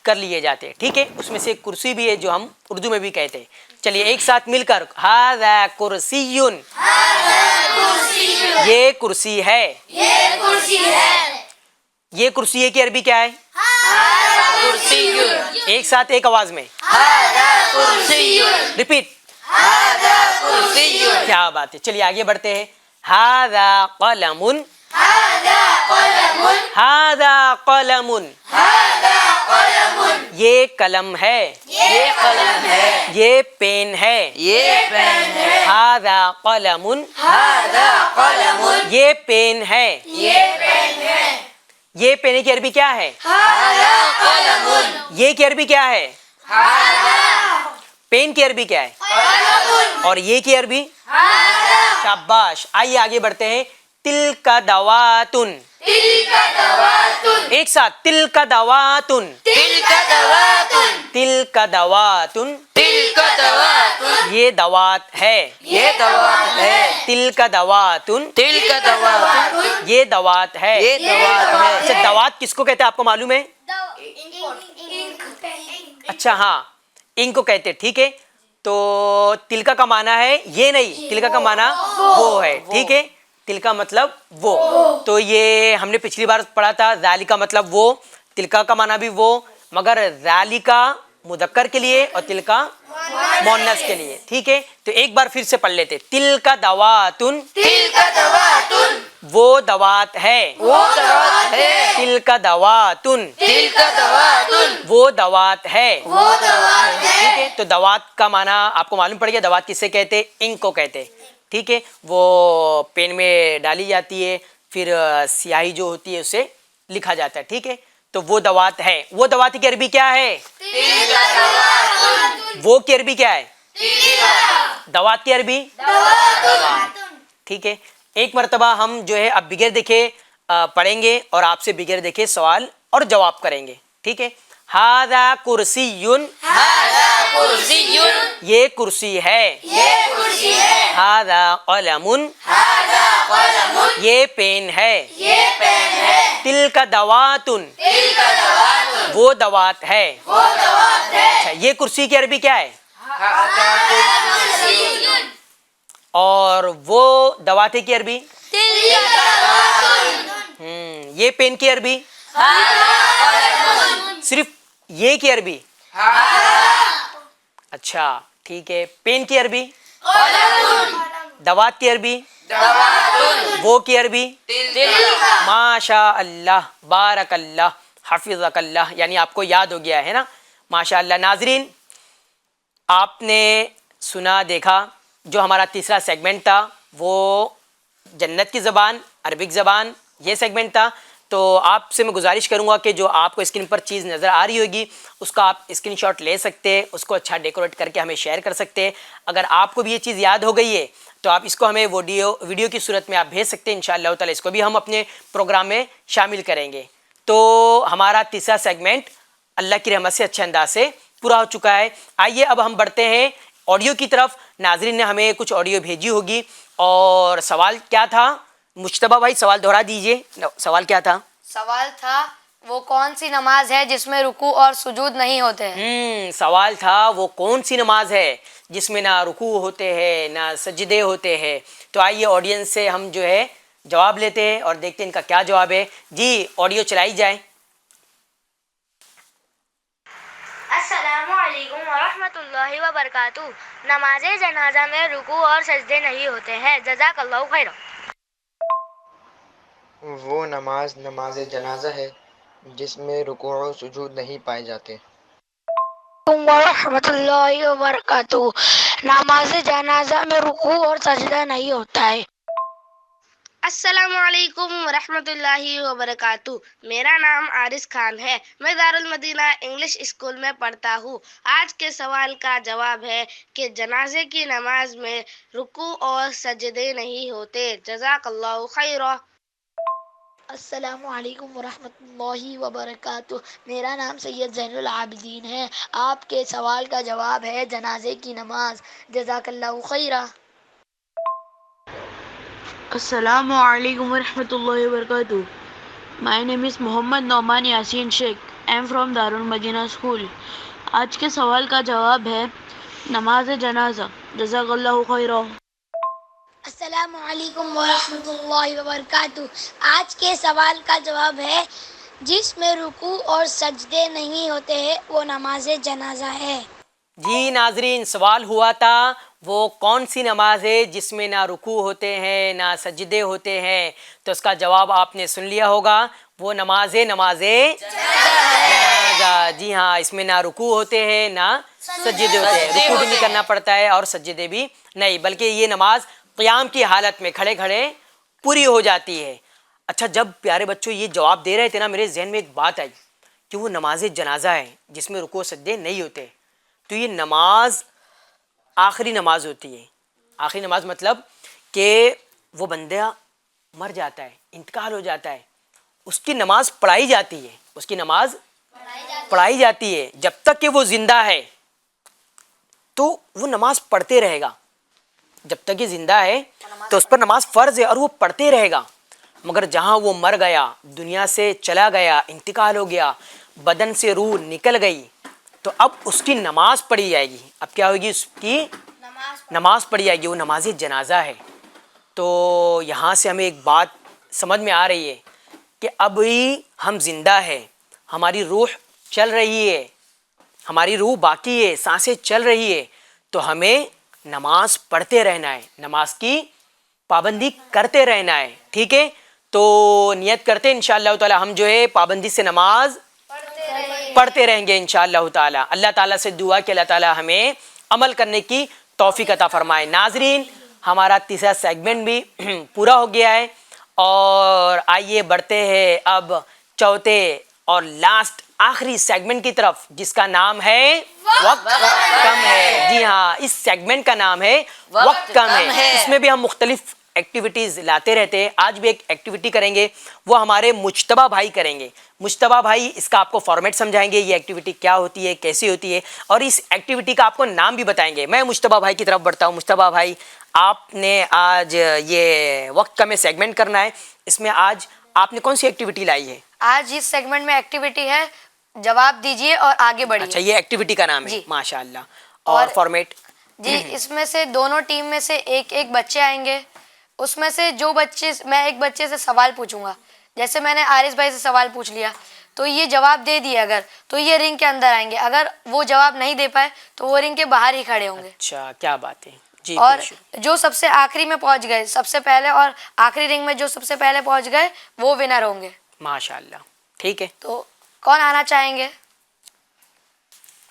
کر لیے جاتے ہیں, ٹھیک ہے. اس میں سے ایک کرسی بھی ہے جو ہم اردو میں بھی کہتے ہیں. چلیے ایک ساتھ مل کر ہاذا کرسیٌ. یہ کرسی ہے. یہ کرسی ہے کی عربی کیا ہے؟ ایک ساتھ ایک آواز میں ریپیٹ. کیا بات ہے. چلیے آگے بڑھتے ہیں. ہاذا قلم. ہاذا قلم. یہ قلم ہے. یہ پین ہے. ہاذا قلم. یہ پین ہے. یہ پین کی عربی کیا ہے؟ یہ کی عربی کیا ہے؟ پین کی عربی کیا ہے؟ اور یہ کی عربی؟ شاباش. آئیے آگے بڑھتے ہیں. تلک دواتن. ایک ساتھ تلک دواتن. تلک دواتن. یہ دوات ہے. تلک دواتن. یہ دوات ہے. اچھا دوات کس کو کہتے ہیں آپ کو معلوم ہے؟ اچھا ہاں انک کو کہتے ہیں, ٹھیک ہے. تو تلکا کا معنی ہے یہ نہیں, تلکا کا معنی وہ ہے, ٹھیک ہے. تلکا مطلب وہ. تو یہ ہم نے پچھلی بار پڑھا تھا ذالکا مطلب وہ, تلکا کا معنی بھی وہ, مگر ذالکا مذکر کے لیے اور تلکا مؤنث کے لیے, ٹھیک ہے. تو ایک بار پھر سے پڑھ لیتے. تلکا دواتن. وہ دوات ہے. تلکا دواتن. وہ دوات ہے, ٹھیک ہے. تو دوات کا معنی آپ کو معلوم پڑ گیا. دوات کسے کہتے؟ انک کو کہتے, ٹھیک ہے. وہ پین میں ڈالی جاتی ہے, پھر سیاہی جو ہوتی ہے اسے لکھا جاتا ہے, ٹھیک ہے. تو وہ دوات ہے. وہ دوات کی عربی کیا ہے؟ وہ کی عربی کیا ہے؟ دوات کی عربی دوات, ٹھیک ہے. ایک مرتبہ ہم جو ہے اب بغیر دیکھے پڑھیں گے اور آپ سے بغیر دیکھے سوال اور جواب کریں گے, ٹھیک ہے. ہاذا کرسیٌ. یہ کرسی ہے. ہاذا قلم. یہ پین ہے. تلک دواتن. وہ دوات ہے. اچھا یہ کرسی کی عربی کیا ہے؟ اور وہ دواتے کی عربی؟ یہ پین کی عربی؟ صرف یہ کی عربی؟ اچھا ٹھیک ہے. پین کی عربی؟ دوات کی عربی؟ وہ کی عربی؟ ماشاء اللہ, بارک اللہ, حفظک اللہ, یعنی آپ کو یاد ہو گیا ہے نا, ماشاء اللہ. ناظرین آپ نے سنا دیکھا جو ہمارا تیسرا سیگمنٹ تھا وہ جنت کی زبان, عربک زبان, یہ سیگمنٹ تھا. تو آپ سے میں گزارش کروں گا کہ جو آپ کو اسکرین پر چیز نظر آ رہی ہوگی اس کا آپ اسکرین شاٹ لے سکتے, اس کو اچھا ڈیکوریٹ کر کے ہمیں شیئر کر سکتے. اگر آپ کو بھی یہ چیز یاد ہو گئی ہے تو آپ اس کو ہمیں ویڈیو کی صورت میں آپ بھیج سکتے ہیں. انشاءاللہ تعالی اس کو بھی ہم اپنے پروگرام میں شامل کریں گے. تو ہمارا تیسرا سیگمنٹ اللہ کی رحمت سے اچھے انداز سے پورا ہو چکا ہے. آئیے اب ہم بڑھتے ہیں آڈیو کی طرف. ناظرین نے ہمیں کچھ آڈیو بھیجی ہوگی اور سوال کیا تھا؟ مجتبیٰ بھائی سوال دہرا دیجئے. سوال کیا تھا؟ سوال تھا وہ کون سی نماز ہے جس میں رکوع اور سجود نہیں ہوتے ہیں؟ سوال تھا وہ کون سی نماز ہے جس میں نہ رکوع ہوتے ہیں نہ سجدے ہوتے ہیں. تو آئیے آڈینس سے ہم جو ہے جواب لیتے ہیں اور دیکھتے ہیں ان کا کیا جواب ہے. جی آڈیو چلائی جائے. السلام علیکم ورحمۃ اللہ وبرکاتہ. نماز جنازہ میں رکوع اور سجدے نہیں ہوتے ہیں. جزاک اللہ خیر. وہ نماز جنازہ ہے جس میں رکوع و سجود نہیں پائے جاتے. ورحمۃ اللہ وبرکاتہ. نماز جنازہ میں رکوع اور سجدہ نہیں ہوتا ہے. السلام علیکم ورحمۃ اللہ وبرکاتہ. میرا نام عارض خان ہے. میں دارالمدینہ انگلش اسکول میں پڑھتا ہوں. آج کے سوال کا جواب ہے کہ جنازے کی نماز میں رکوع اور سجدے نہیں ہوتے. جزاک اللہ خیرا. السلام علیکم ورحمۃ اللہ وبرکاتہ. میرا نام سید زین العابدین ہے. آپ کے سوال کا جواب ہے جنازے کی نماز. جزاک اللہ خیرا. السلام علیکم ورحمۃ اللہ وبرکاتہ. My name is Muhammad Noman Yasin Sheikh. I am from Darul Madinah school. آج کے سوال کا جواب ہے نماز جنازہ. جزاک اللہ خیرا. السلام علیکم ورحمۃ اللہ وبرکاتہ. آج کے سوال کا جواب ہے جس میں رکوع اور سجدے نہیں ہوتے ہیں وہ نماز جنازہ ہے. جی ناظرین، سوال ہوا تھا وہ کون سی نماز ہے جس میں نہ رکوع ہوتے ہیں نہ سجدے ہوتے ہیں. تو اس کا جواب آپ نے سن لیا ہوگا، وہ نماز جنازہ. جی ہاں، اس میں نہ رکوع ہوتے ہیں نہ سجدے ہوتے ہیں. رکوع بھی نہیں کرنا پڑتا ہے اور سجدے بھی نہیں، بلکہ یہ نماز قیام کی حالت میں کھڑے کھڑے پوری ہو جاتی ہے. اچھا، جب پیارے بچوں یہ جواب دے رہے تھے نا، میرے ذہن میں ایک بات آئی کہ وہ نماز جنازہ ہے جس میں رکوع و سجدے نہیں ہوتے. تو یہ نماز آخری نماز ہوتی ہے. آخری نماز مطلب کہ وہ بندہ مر جاتا ہے، انتقال ہو جاتا ہے، اس کی نماز پڑھائی جاتی ہے. اس کی نماز پڑھائی جاتی ہے. جب تک کہ وہ زندہ ہے تو وہ نماز پڑھتے رہے گا. جب تک یہ زندہ ہے تو اس پر نماز فرض ہے اور وہ پڑھتے رہے گا. مگر جہاں وہ مر گیا، دنیا سے چلا گیا، انتقال ہو گیا، بدن سے روح نکل گئی، تو اب اس کی نماز پڑھی جائے گی. اب کیا ہوگی؟ اس کی نماز پڑھی جائے گی. وہ نماز جنازہ ہے. تو یہاں سے ہمیں ایک بات سمجھ میں آ رہی ہے کہ ابھی ہم زندہ ہیں، ہماری روح چل رہی ہے، ہماری روح باقی ہے، سانسیں چل رہی ہے، تو ہمیں نماز پڑھتے رہنا ہے، نماز کی پابندی کرتے رہنا ہے. ٹھیک ہے، تو نیت کرتے ہیں انشاءاللہ تعالی ہم جو ہے پابندی سے نماز پڑھتے رہیں گے انشاءاللہ تعالی. اللہ تعالیٰ سے دعا کہ اللہ تعالیٰ ہمیں عمل کرنے کی توفیق عطا فرمائے. ناظرین، ہمارا تیسرا سیگمنٹ بھی پورا ہو گیا ہے اور آئیے بڑھتے ہیں اب چوتھے اور لاسٹ آخری سیگمنٹ کی طرف، جس کا نام ہے وقت کم ہے. جی ہاں، اس سیگمنٹ کا نام ہے وقت کم ہے. اس میں بھی ہم مختلف ایکٹیویٹیز لاتے رہتے ہیں. آج بھی ایک ایکٹیویٹی کریں گے، وہ ہمارے مجتبیٰ بھائی کریں گے. مجتبیٰ بھائی اس کا آپ کو فارمیٹ سمجھائیں گے، یہ ایکٹیویٹی کیا ہوتی ہے، کیسی ہوتی ہے، اور اس ایکٹیویٹی کا آپ کو نام بھی بتائیں گے. میں مجتبیٰ بھائی کی طرف بڑھتا ہوں. مجتبیٰ بھائی، آپ نے آج یہ وقت کم سیگمنٹ کرنا ہے، اس میں آج آپ نے کون سی ایکٹیویٹی لائی ہے؟ آج اس سیگمنٹ میں ایکٹیویٹی ہے جواب دیجئے اور آگے بڑھیے. اچھا، یہ ایکٹیویٹی کا نام ہے. جی. ماشاء اللہ. اور فارمیٹ؟ جی، اس میں سے دونوں ٹیم میں سے ایک ایک بچے آئیں گے. اس میں سے جو بچے، میں ایک بچے سے سوال پوچھوں گا. جیسے میں نے عارض بھائی سے سوال پوچھ لیا تو یہ جواب دے دیا اگر، تو یہ رنگ کے اندر آئیں گے. اگر وہ جواب نہیں دے پائے تو وہ رنگ کے باہر ہی کھڑے ہوں گے. اچھا، کیا بات ہے. جی، اور جو سب سے آخری میں پہنچ گئے، سب سے پہلے اور آخری رنگ میں جو سب سے پہلے پہنچ گئے وہ ونر ہوں گے. ماشاء اللہ. ٹھیک ہے، تو کون آنا چاہیں گے؟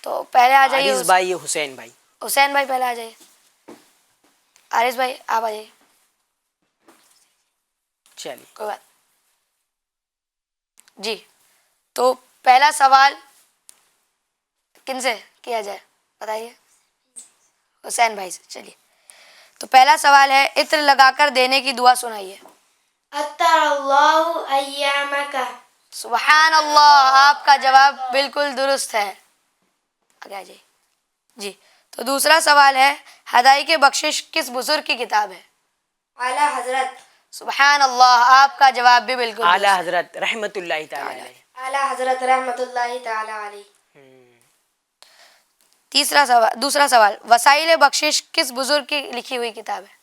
تو پہلے آ جائیے. عارض بھائی، حسین بھائی. حسین بھائی پہلے آ جائیے. عارض بھائی آپ آ جائیے. چلیے، کوئی بات. جی، تو پہلا سوال کن سے کیا جائے بتائیے؟ حسین بھائی سے. چلیے، تو پہلا سوال ہے عطر لگا کر دینے کی دعا سنائیے. عطر اللہ ایامک. سبحان اللہ، آپ کا جواب بالکل درست ہے. آگے آ جائیے. جی، تو دوسرا سوال ہے ہدائی کے بخشش کس بزرگ کی کتاب ہے؟ اعلیٰ حضرت. سبحان اللہ، آپ کا جواب بھی بالکل اعلیٰ حضرت رحمۃ اللہ تعالی علیہ. اعلیٰ حضرت رحمۃ اللہ تعالی علیہ. دوسرا سوال وسائل بخشش کس بزرگ کی لکھی ہوئی کتاب ہے؟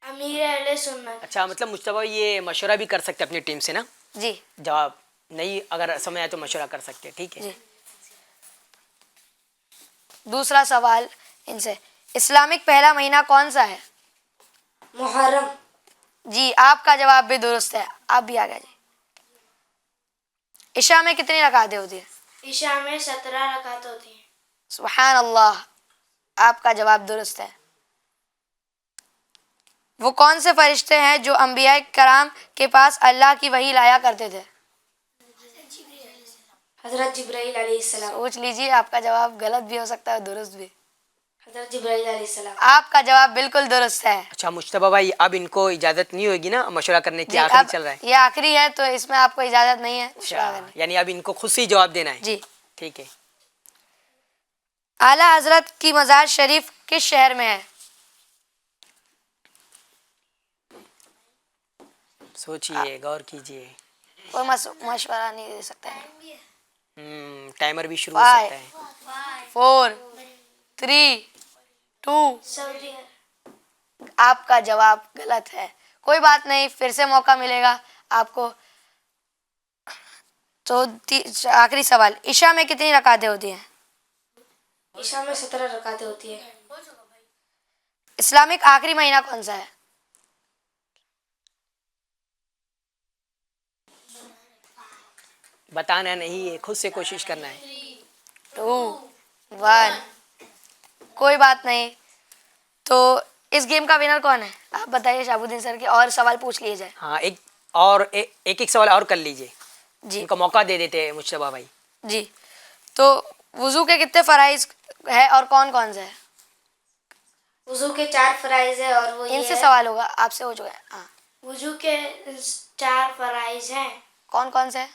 امیر اہل سنت. اچھا، مطلب مجتبیٰ یہ مشورہ بھی کر سکتے اپنی ٹیم سے نا؟ جی. جواب نہیں اگر سمجھ آئے تو مشورہ کر سکتے. ٹھیک ہے. جی. دوسرا سوال ان سے، اسلامک پہلا مہینہ کون سا ہے؟ محرم. جی، آپ کا جواب بھی درست ہے. آپ بھی آگے جائیے. عشاء میں کتنی رکعتیں ہوتی ہیں؟ عشاء میں 17 رکعت ہوتی ہیں. سبحان اللہ، آپ کا جواب درست ہے. وہ کون سے فرشتے ہیں جو انبیاء کرام کے پاس اللہ کی وحی لایا کرتے تھے؟ حضرت جبرائیل علیہ السلام. سوچ لیجیے، آپ کا جواب غلط بھی ہو سکتا ہے، درست بھی. حضرت جبرائیل علیہ السلام. آپ کا جواب بالکل درست ہے. اچھا مجتبیٰ بھائی، اب ان کو اجازت نہیں ہوگی نا مشورہ کرنے کی؟ جی، آخری اب چل رہا ہے. یہ آخری ہے تو اس میں آپ کو اجازت نہیں ہے مشورہ اچھا، کرنے کی. یعنی اب ان کو خود سے ہی جواب دینا ہے. جی. ٹھیک ہے. اعلیٰ حضرت کی مزار شریف کس شہر میں ہے؟ سوچئے، غور کیجئے. کوئی مشورہ نہیں دے سکتا ہے. ٹائمر بھی شروع ہو سکتا ہے. 4 3 2. سعودی. آپ کا جواب غلط ہے. کوئی بات نہیں، پھر سے موقع ملے گا آپ کو. تو آخری سوال، عشاء میں کتنی رکعتیں ہوتی ہیں؟ عشاء میں 17 رکعتیں ہوتی ہیں. اسلامک آخری مہینہ کون سا ہے؟ بتانا نہیں ہے، خود سے کوشش کرنا ہے. 2 1. کوئی بات نہیں. تو اس گیم کا ونر کون ہے؟ آپ بتائیے شہاب الدین سر کے، اور سوال پوچھ لیے جائے. ہاں، ایک سوال اور کر لیجئے. جی ان کو موقع دے دیتے ہیں مجتبیٰ بھائی. جی. تو وضو کے کتنے فرائض ہے اور کون کون سے ہے؟ وضو کے 4 فرائض ہیں اور وہ ان یہ سے ہے. سوال ہوگا، آپ سے ہو چکا ہے. ہاں. وضو کے 4 فرائض ہیں. کون کون سے ہے؟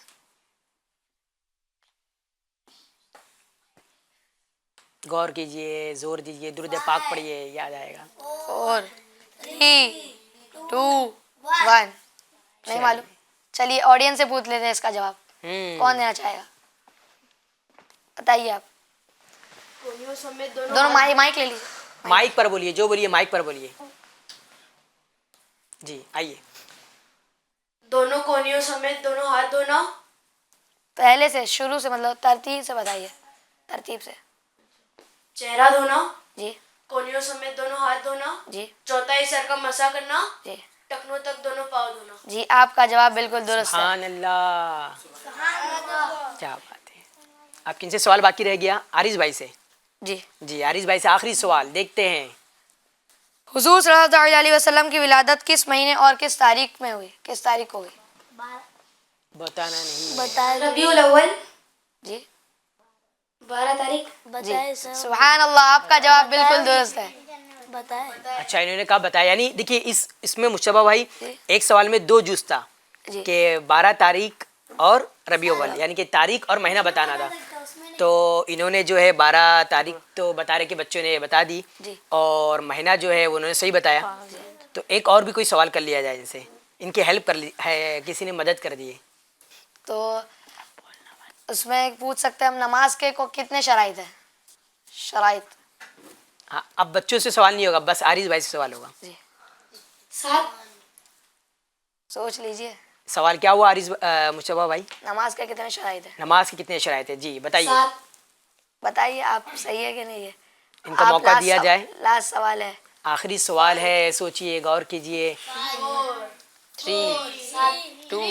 غور کیجئے، زور دیجئے، درود پاک پڑھیے، یاد آئے گا. 4 3 2 1. نہیں معلوم. چلیے آڈینس سے پوچھ لیتے ہیں اس کا جواب. کون دینا چاہے گا؟ بتائیے آپ. دونوں مائک لے لیجیے. مائک پر بولیے، جو بولیے مائک پر بولیے. جی آئیے. دونوں کونیوں سمیت دونوں ہاتھ دھونا. پہلے سے شروع سے، مطلب ترتیب سے بتائیے، ترتیب سے. چہرہ دھونا. جی کونیوں سمیت دونوں ہاتھ دھونا. جی چوتھائی سر کا مسح کرنا. جی ٹخنوں تک دونوں پاؤں دھونا. جی. آپ کا جواب بالکل درست ہے. سبحان اللہ، کیا بات ہے. آپ کن سے سوال باقی رہ گیا؟ عارض بھائی سے. جی. جی عارض بھائی سے آخری سوال دیکھتے ہیں. حضور صلی اللہ علیہ وسلم کی ولادت کس مہینے اور کس تاریخ میں ہوئی؟ کس تاریخ کو ہوئی؟ بتانا نہیں. بتائے. ربیع الاول. جی 12 تاریخ. جی. سبحان اللہ، آپ کا جواب بالکل درست ہے. بتائے. اچھا، انہوں نے کہا بتایا. یعنی دیکھیے اس میں مجتبیٰ بھائی ایک سوال میں 2 جز تھا جی. کہ 12 تاریخ اور ربیع اول، یعنی کہ تاریخ اور مہینہ بتانا تھا. تو انہوں نے جو ہے 12 تاریخ تو بتا رہے کہ بچوں نے بتا دی، جی. اور مہینہ جو ہے انہوں نے صحیح بتایا. تو ایک اور بھی کوئی سوال کر لیا جائے، جیسے ان کی ہیلپ کر لی ہے، کسی نے مدد کر دی ہے. تو اس میں پوچھ سکتے ہیں ہم، نماز کے کو کتنے شرائط ہیں؟ شرائط. ہاں، اب بچوں سے سوال نہیں ہوگا، بس عارض بھائی سے سوال ہوگا. جی 7. سوچ لیجئے. سوال کیا ہوا عارض مجتبیٰ بھائی؟ نماز کے کتنے شرائط ہیں؟ نماز کی کتنے شرائط ہے؟ جی بتائیے. 7. بتائیے آپ، صحیح ہے کہ نہیں ہے؟ ان کو موقع دیا جائے. لاسٹ سوال ہے. آخری سوال ہے، سوچئے، غور کیجئے. 3 2.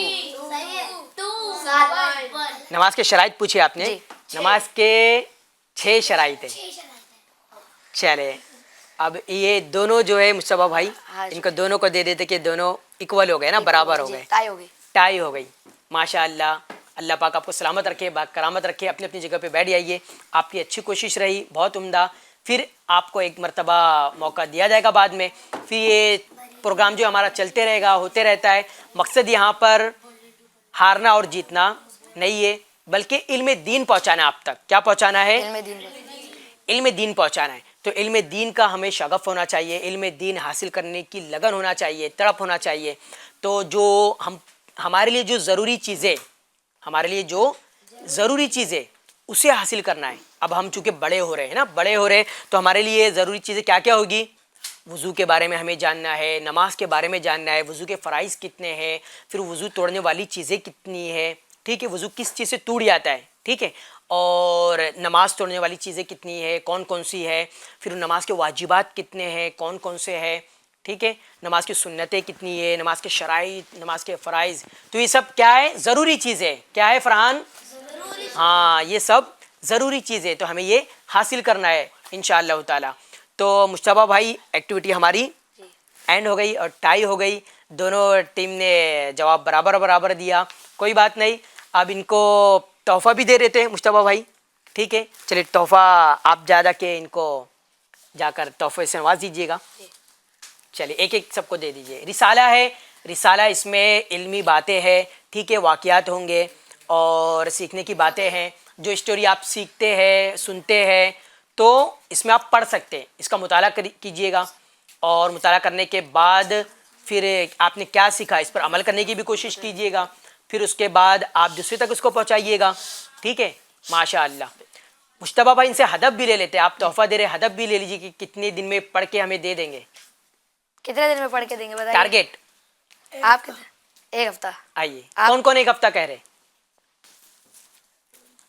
نماز کے شرائط پوچھے آپ نے. جی. نماز کے 6 شرائط ہیں. چلے اب یہ دونوں جو ہے مجتبیٰ بھائی، ان کو دونوں کو دے دیتے کہ دونوں ایکول ہو گئے نا، برابر ہو گئے، ٹائی ہو گئی. ٹائی ہو گئی. ماشاء اللہ، اللہ پاک آپ کو سلامت رکھے، کرامت رکھے. اپنی اپنی جگہ پہ بیٹھ جائیے. آپ کی اچھی کوشش رہی، بہت عمدہ. پھر آپ کو ایک مرتبہ موقع دیا جائے گا بعد میں. پھر یہ پروگرام جو ہمارا چلتے رہے گا، ہوتے رہتا ہے. مقصد یہاں پر ہارنا اور جیتنا نہیں ہے، بلکہ علم دین پہنچانا. آپ تک کیا پہنچانا ہے؟ علم دین پہنچانا ہے. تو علم دین کا ہمیں شغف ہونا چاہیے، علم دین حاصل کرنے کی لگن ہونا چاہیے، تڑپ ہونا چاہیے. تو جو ہمارے لیے جو ضروری چیزیں اسے حاصل کرنا ہے. اب ہم چونکہ بڑے ہو رہے ہیں نا، بڑے ہو رہے، تو ہمارے لیے ضروری چیزیں کیا کیا ہوگی؟ وضو کے بارے میں ہمیں جاننا ہے، نماز کے بارے میں جاننا ہے، وضو کے فرائض کتنے ہیں، پھر وضو توڑنے والی چیزیں کتنی ہیں، ٹھیک ہے، وضو کس چیز سے ٹوٹ جاتا ہے، ٹھیک ہے، اور نماز توڑنے والی چیزیں کتنی ہے، کون کون سی ہے، پھر نماز کے واجبات کتنے ہیں، کون کون سے ہیں، ٹھیک ہے. نماز کی سنتیں کتنی ہے, نماز کے شرائط, نماز کے فرائض, تو یہ سب کیا ہے, ضروری چیزیں. کیا ہے فرحان؟ ہاں, یہ سب ضروری چیزیں, تو ہمیں یہ حاصل کرنا ہے انشاءاللہ تعالی. تو مجتبیٰ بھائی ایکٹیویٹی ہماری اینڈ ہو گئی اور ٹائی ہو گئی, دونوں ٹیم نے جواب برابر دیا, کوئی بات نہیں. اب ان کو تحفہ بھی دے دیتے ہیں مجتبیٰ بھائی, ٹھیک ہے. چلیے تحفہ آپ جا کے ان کو جا کر تحفے سے نواز دیجیے گا. چلیے ایک ایک سب کو دے دیجیے. رسالہ ہے, رسالہ اس میں علمی باتیں ہیں, ٹھیک ہے, واقعات ہوں گے اور سیکھنے کی باتیں ہیں. جو اسٹوری آپ سیکھتے ہیں, سنتے ہیں, تو اس میں آپ پڑھ سکتے ہیں. اس کا مطالعہ کیجیے گا اور مطالعہ کرنے کے بعد پھر آپ نے کیا سیکھا اس پر عمل کرنے کی بھی کوشش کیجیے گا. پھر اس کے بعد آپ دوسرے تک اس کو پہنچائیے گا, ٹھیک ہے. ماشاء اللہ. مجتبیٰ بھائی ان سے ہدف بھی لے لیتے ہیں, آپ تحفہ دے رہے, ہدف بھی لے لیجیے کہ کتنے دن میں پڑھ کے ہمیں دے دیں گے. کتنے دن میں پڑھ کے دیں گے بتائیے. ٹارگیٹ آپ کتنے؟ ایک ہفتہ. آئیے, کون کون ایک ہفتہ کہہ رہے؟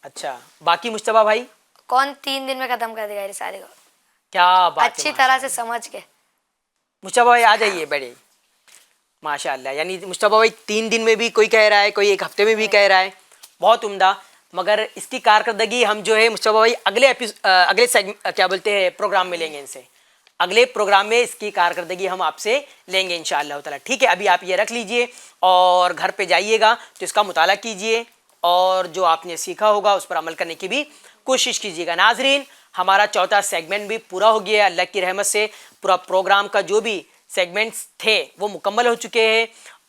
اچھا, باقی مجتبیٰ بھائی کون 3 دن میں ختم کر دے گا رسالے کو کیا بات اچھی طرح سے سمجھ کے. مجتبیٰ بھائی آ جائیے, بیٹھے. ماشاء اللہ, یعنی مجتبیٰ بھائی 3 دن میں بھی کوئی کہہ رہا ہے, کوئی ایک ہفتے میں بھی کہہ رہا ہے, بہت عمدہ. مگر اس کی کارکردگی ہم جو ہے مجتبیٰ بھائی اگلے کیا بولتے ہیں پروگرام میں لیں گے. ان سے اگلے پروگرام میں اس کی کارکردگی ہم آپ سے لیں گے انشاءاللہ تعالیٰ, ٹھیک ہے. ابھی آپ یہ رکھ لیجئے اور گھر پہ جائیے گا تو اس کا مطالعہ کیجئے اور جو آپ نے سیکھا ہوگا اس پر عمل کرنے کی بھی کوشش کیجیے گا. ناظرین, ہمارا چوتھا سیگمنٹ بھی پورا ہو گیا ہے. اللہ کی رحمت سے پورا پروگرام کا جو بھی سیگمنٹس تھے وہ مکمل ہو چکے ہیں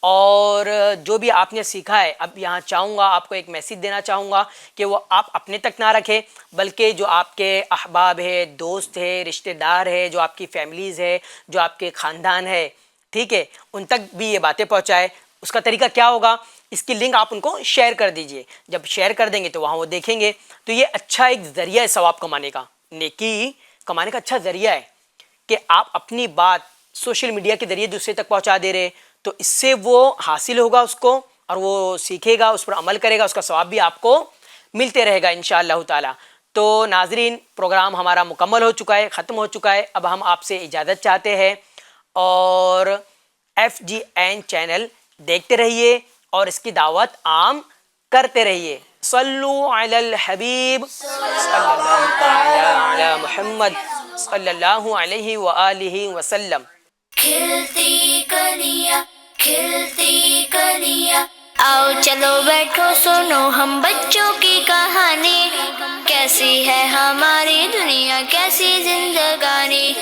اور جو بھی آپ نے سیکھا ہے, اب یہاں چاہوں گا آپ کو ایک میسیج دینا چاہوں گا کہ وہ آپ اپنے تک نہ رکھیں بلکہ جو آپ کے احباب ہے, دوست ہے, رشتہ دار ہے, جو آپ کی فیملیز ہے, جو آپ کے خاندان ہے, ٹھیک ہے, ان تک بھی یہ باتیں پہنچائے. اس کا طریقہ کیا ہوگا, اس کی لنک آپ ان کو شیئر کر دیجئے. جب شیئر کر دیں گے تو وہاں وہ دیکھیں گے, تو یہ اچھا ایک ذریعہ ہے ثواب کمانے کا, نیکی کمانے کا اچھا ذریعہ ہے کہ آپ اپنی بات سوشل میڈیا کے ذریعے دوسرے تک پہنچا دے رہے, تو اس سے وہ حاصل ہوگا اس کو اور وہ سیکھے گا, اس پر عمل کرے گا, اس کا ثواب بھی آپ کو ملتے رہے گا انشاءاللہ تعالی. تو ناظرین, پروگرام ہمارا مکمل ہو چکا ہے, ختم ہو چکا ہے. اب ہم آپ سے اجازت چاہتے ہیں اور FGN چینل دیکھتے رہیے اور اس کی دعوت عام کرتے رہیے. صلو علی الحبیب صلی اللہ تعالی علی محمد صلی اللہ علیہ وآلہ وسلم. کھلتی کلیاں کھلتی کلیاں, آؤ چلو بیٹھو سنو ہم بچوں کی کہانی. کیسی ہے ہماری دنیا کیسی زندگانی,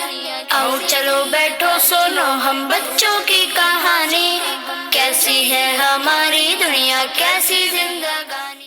آؤ چلو بیٹھو سنو ہم بچوں کی کہانی. کیسی ہے ہماری دنیا کیسی زندگانی.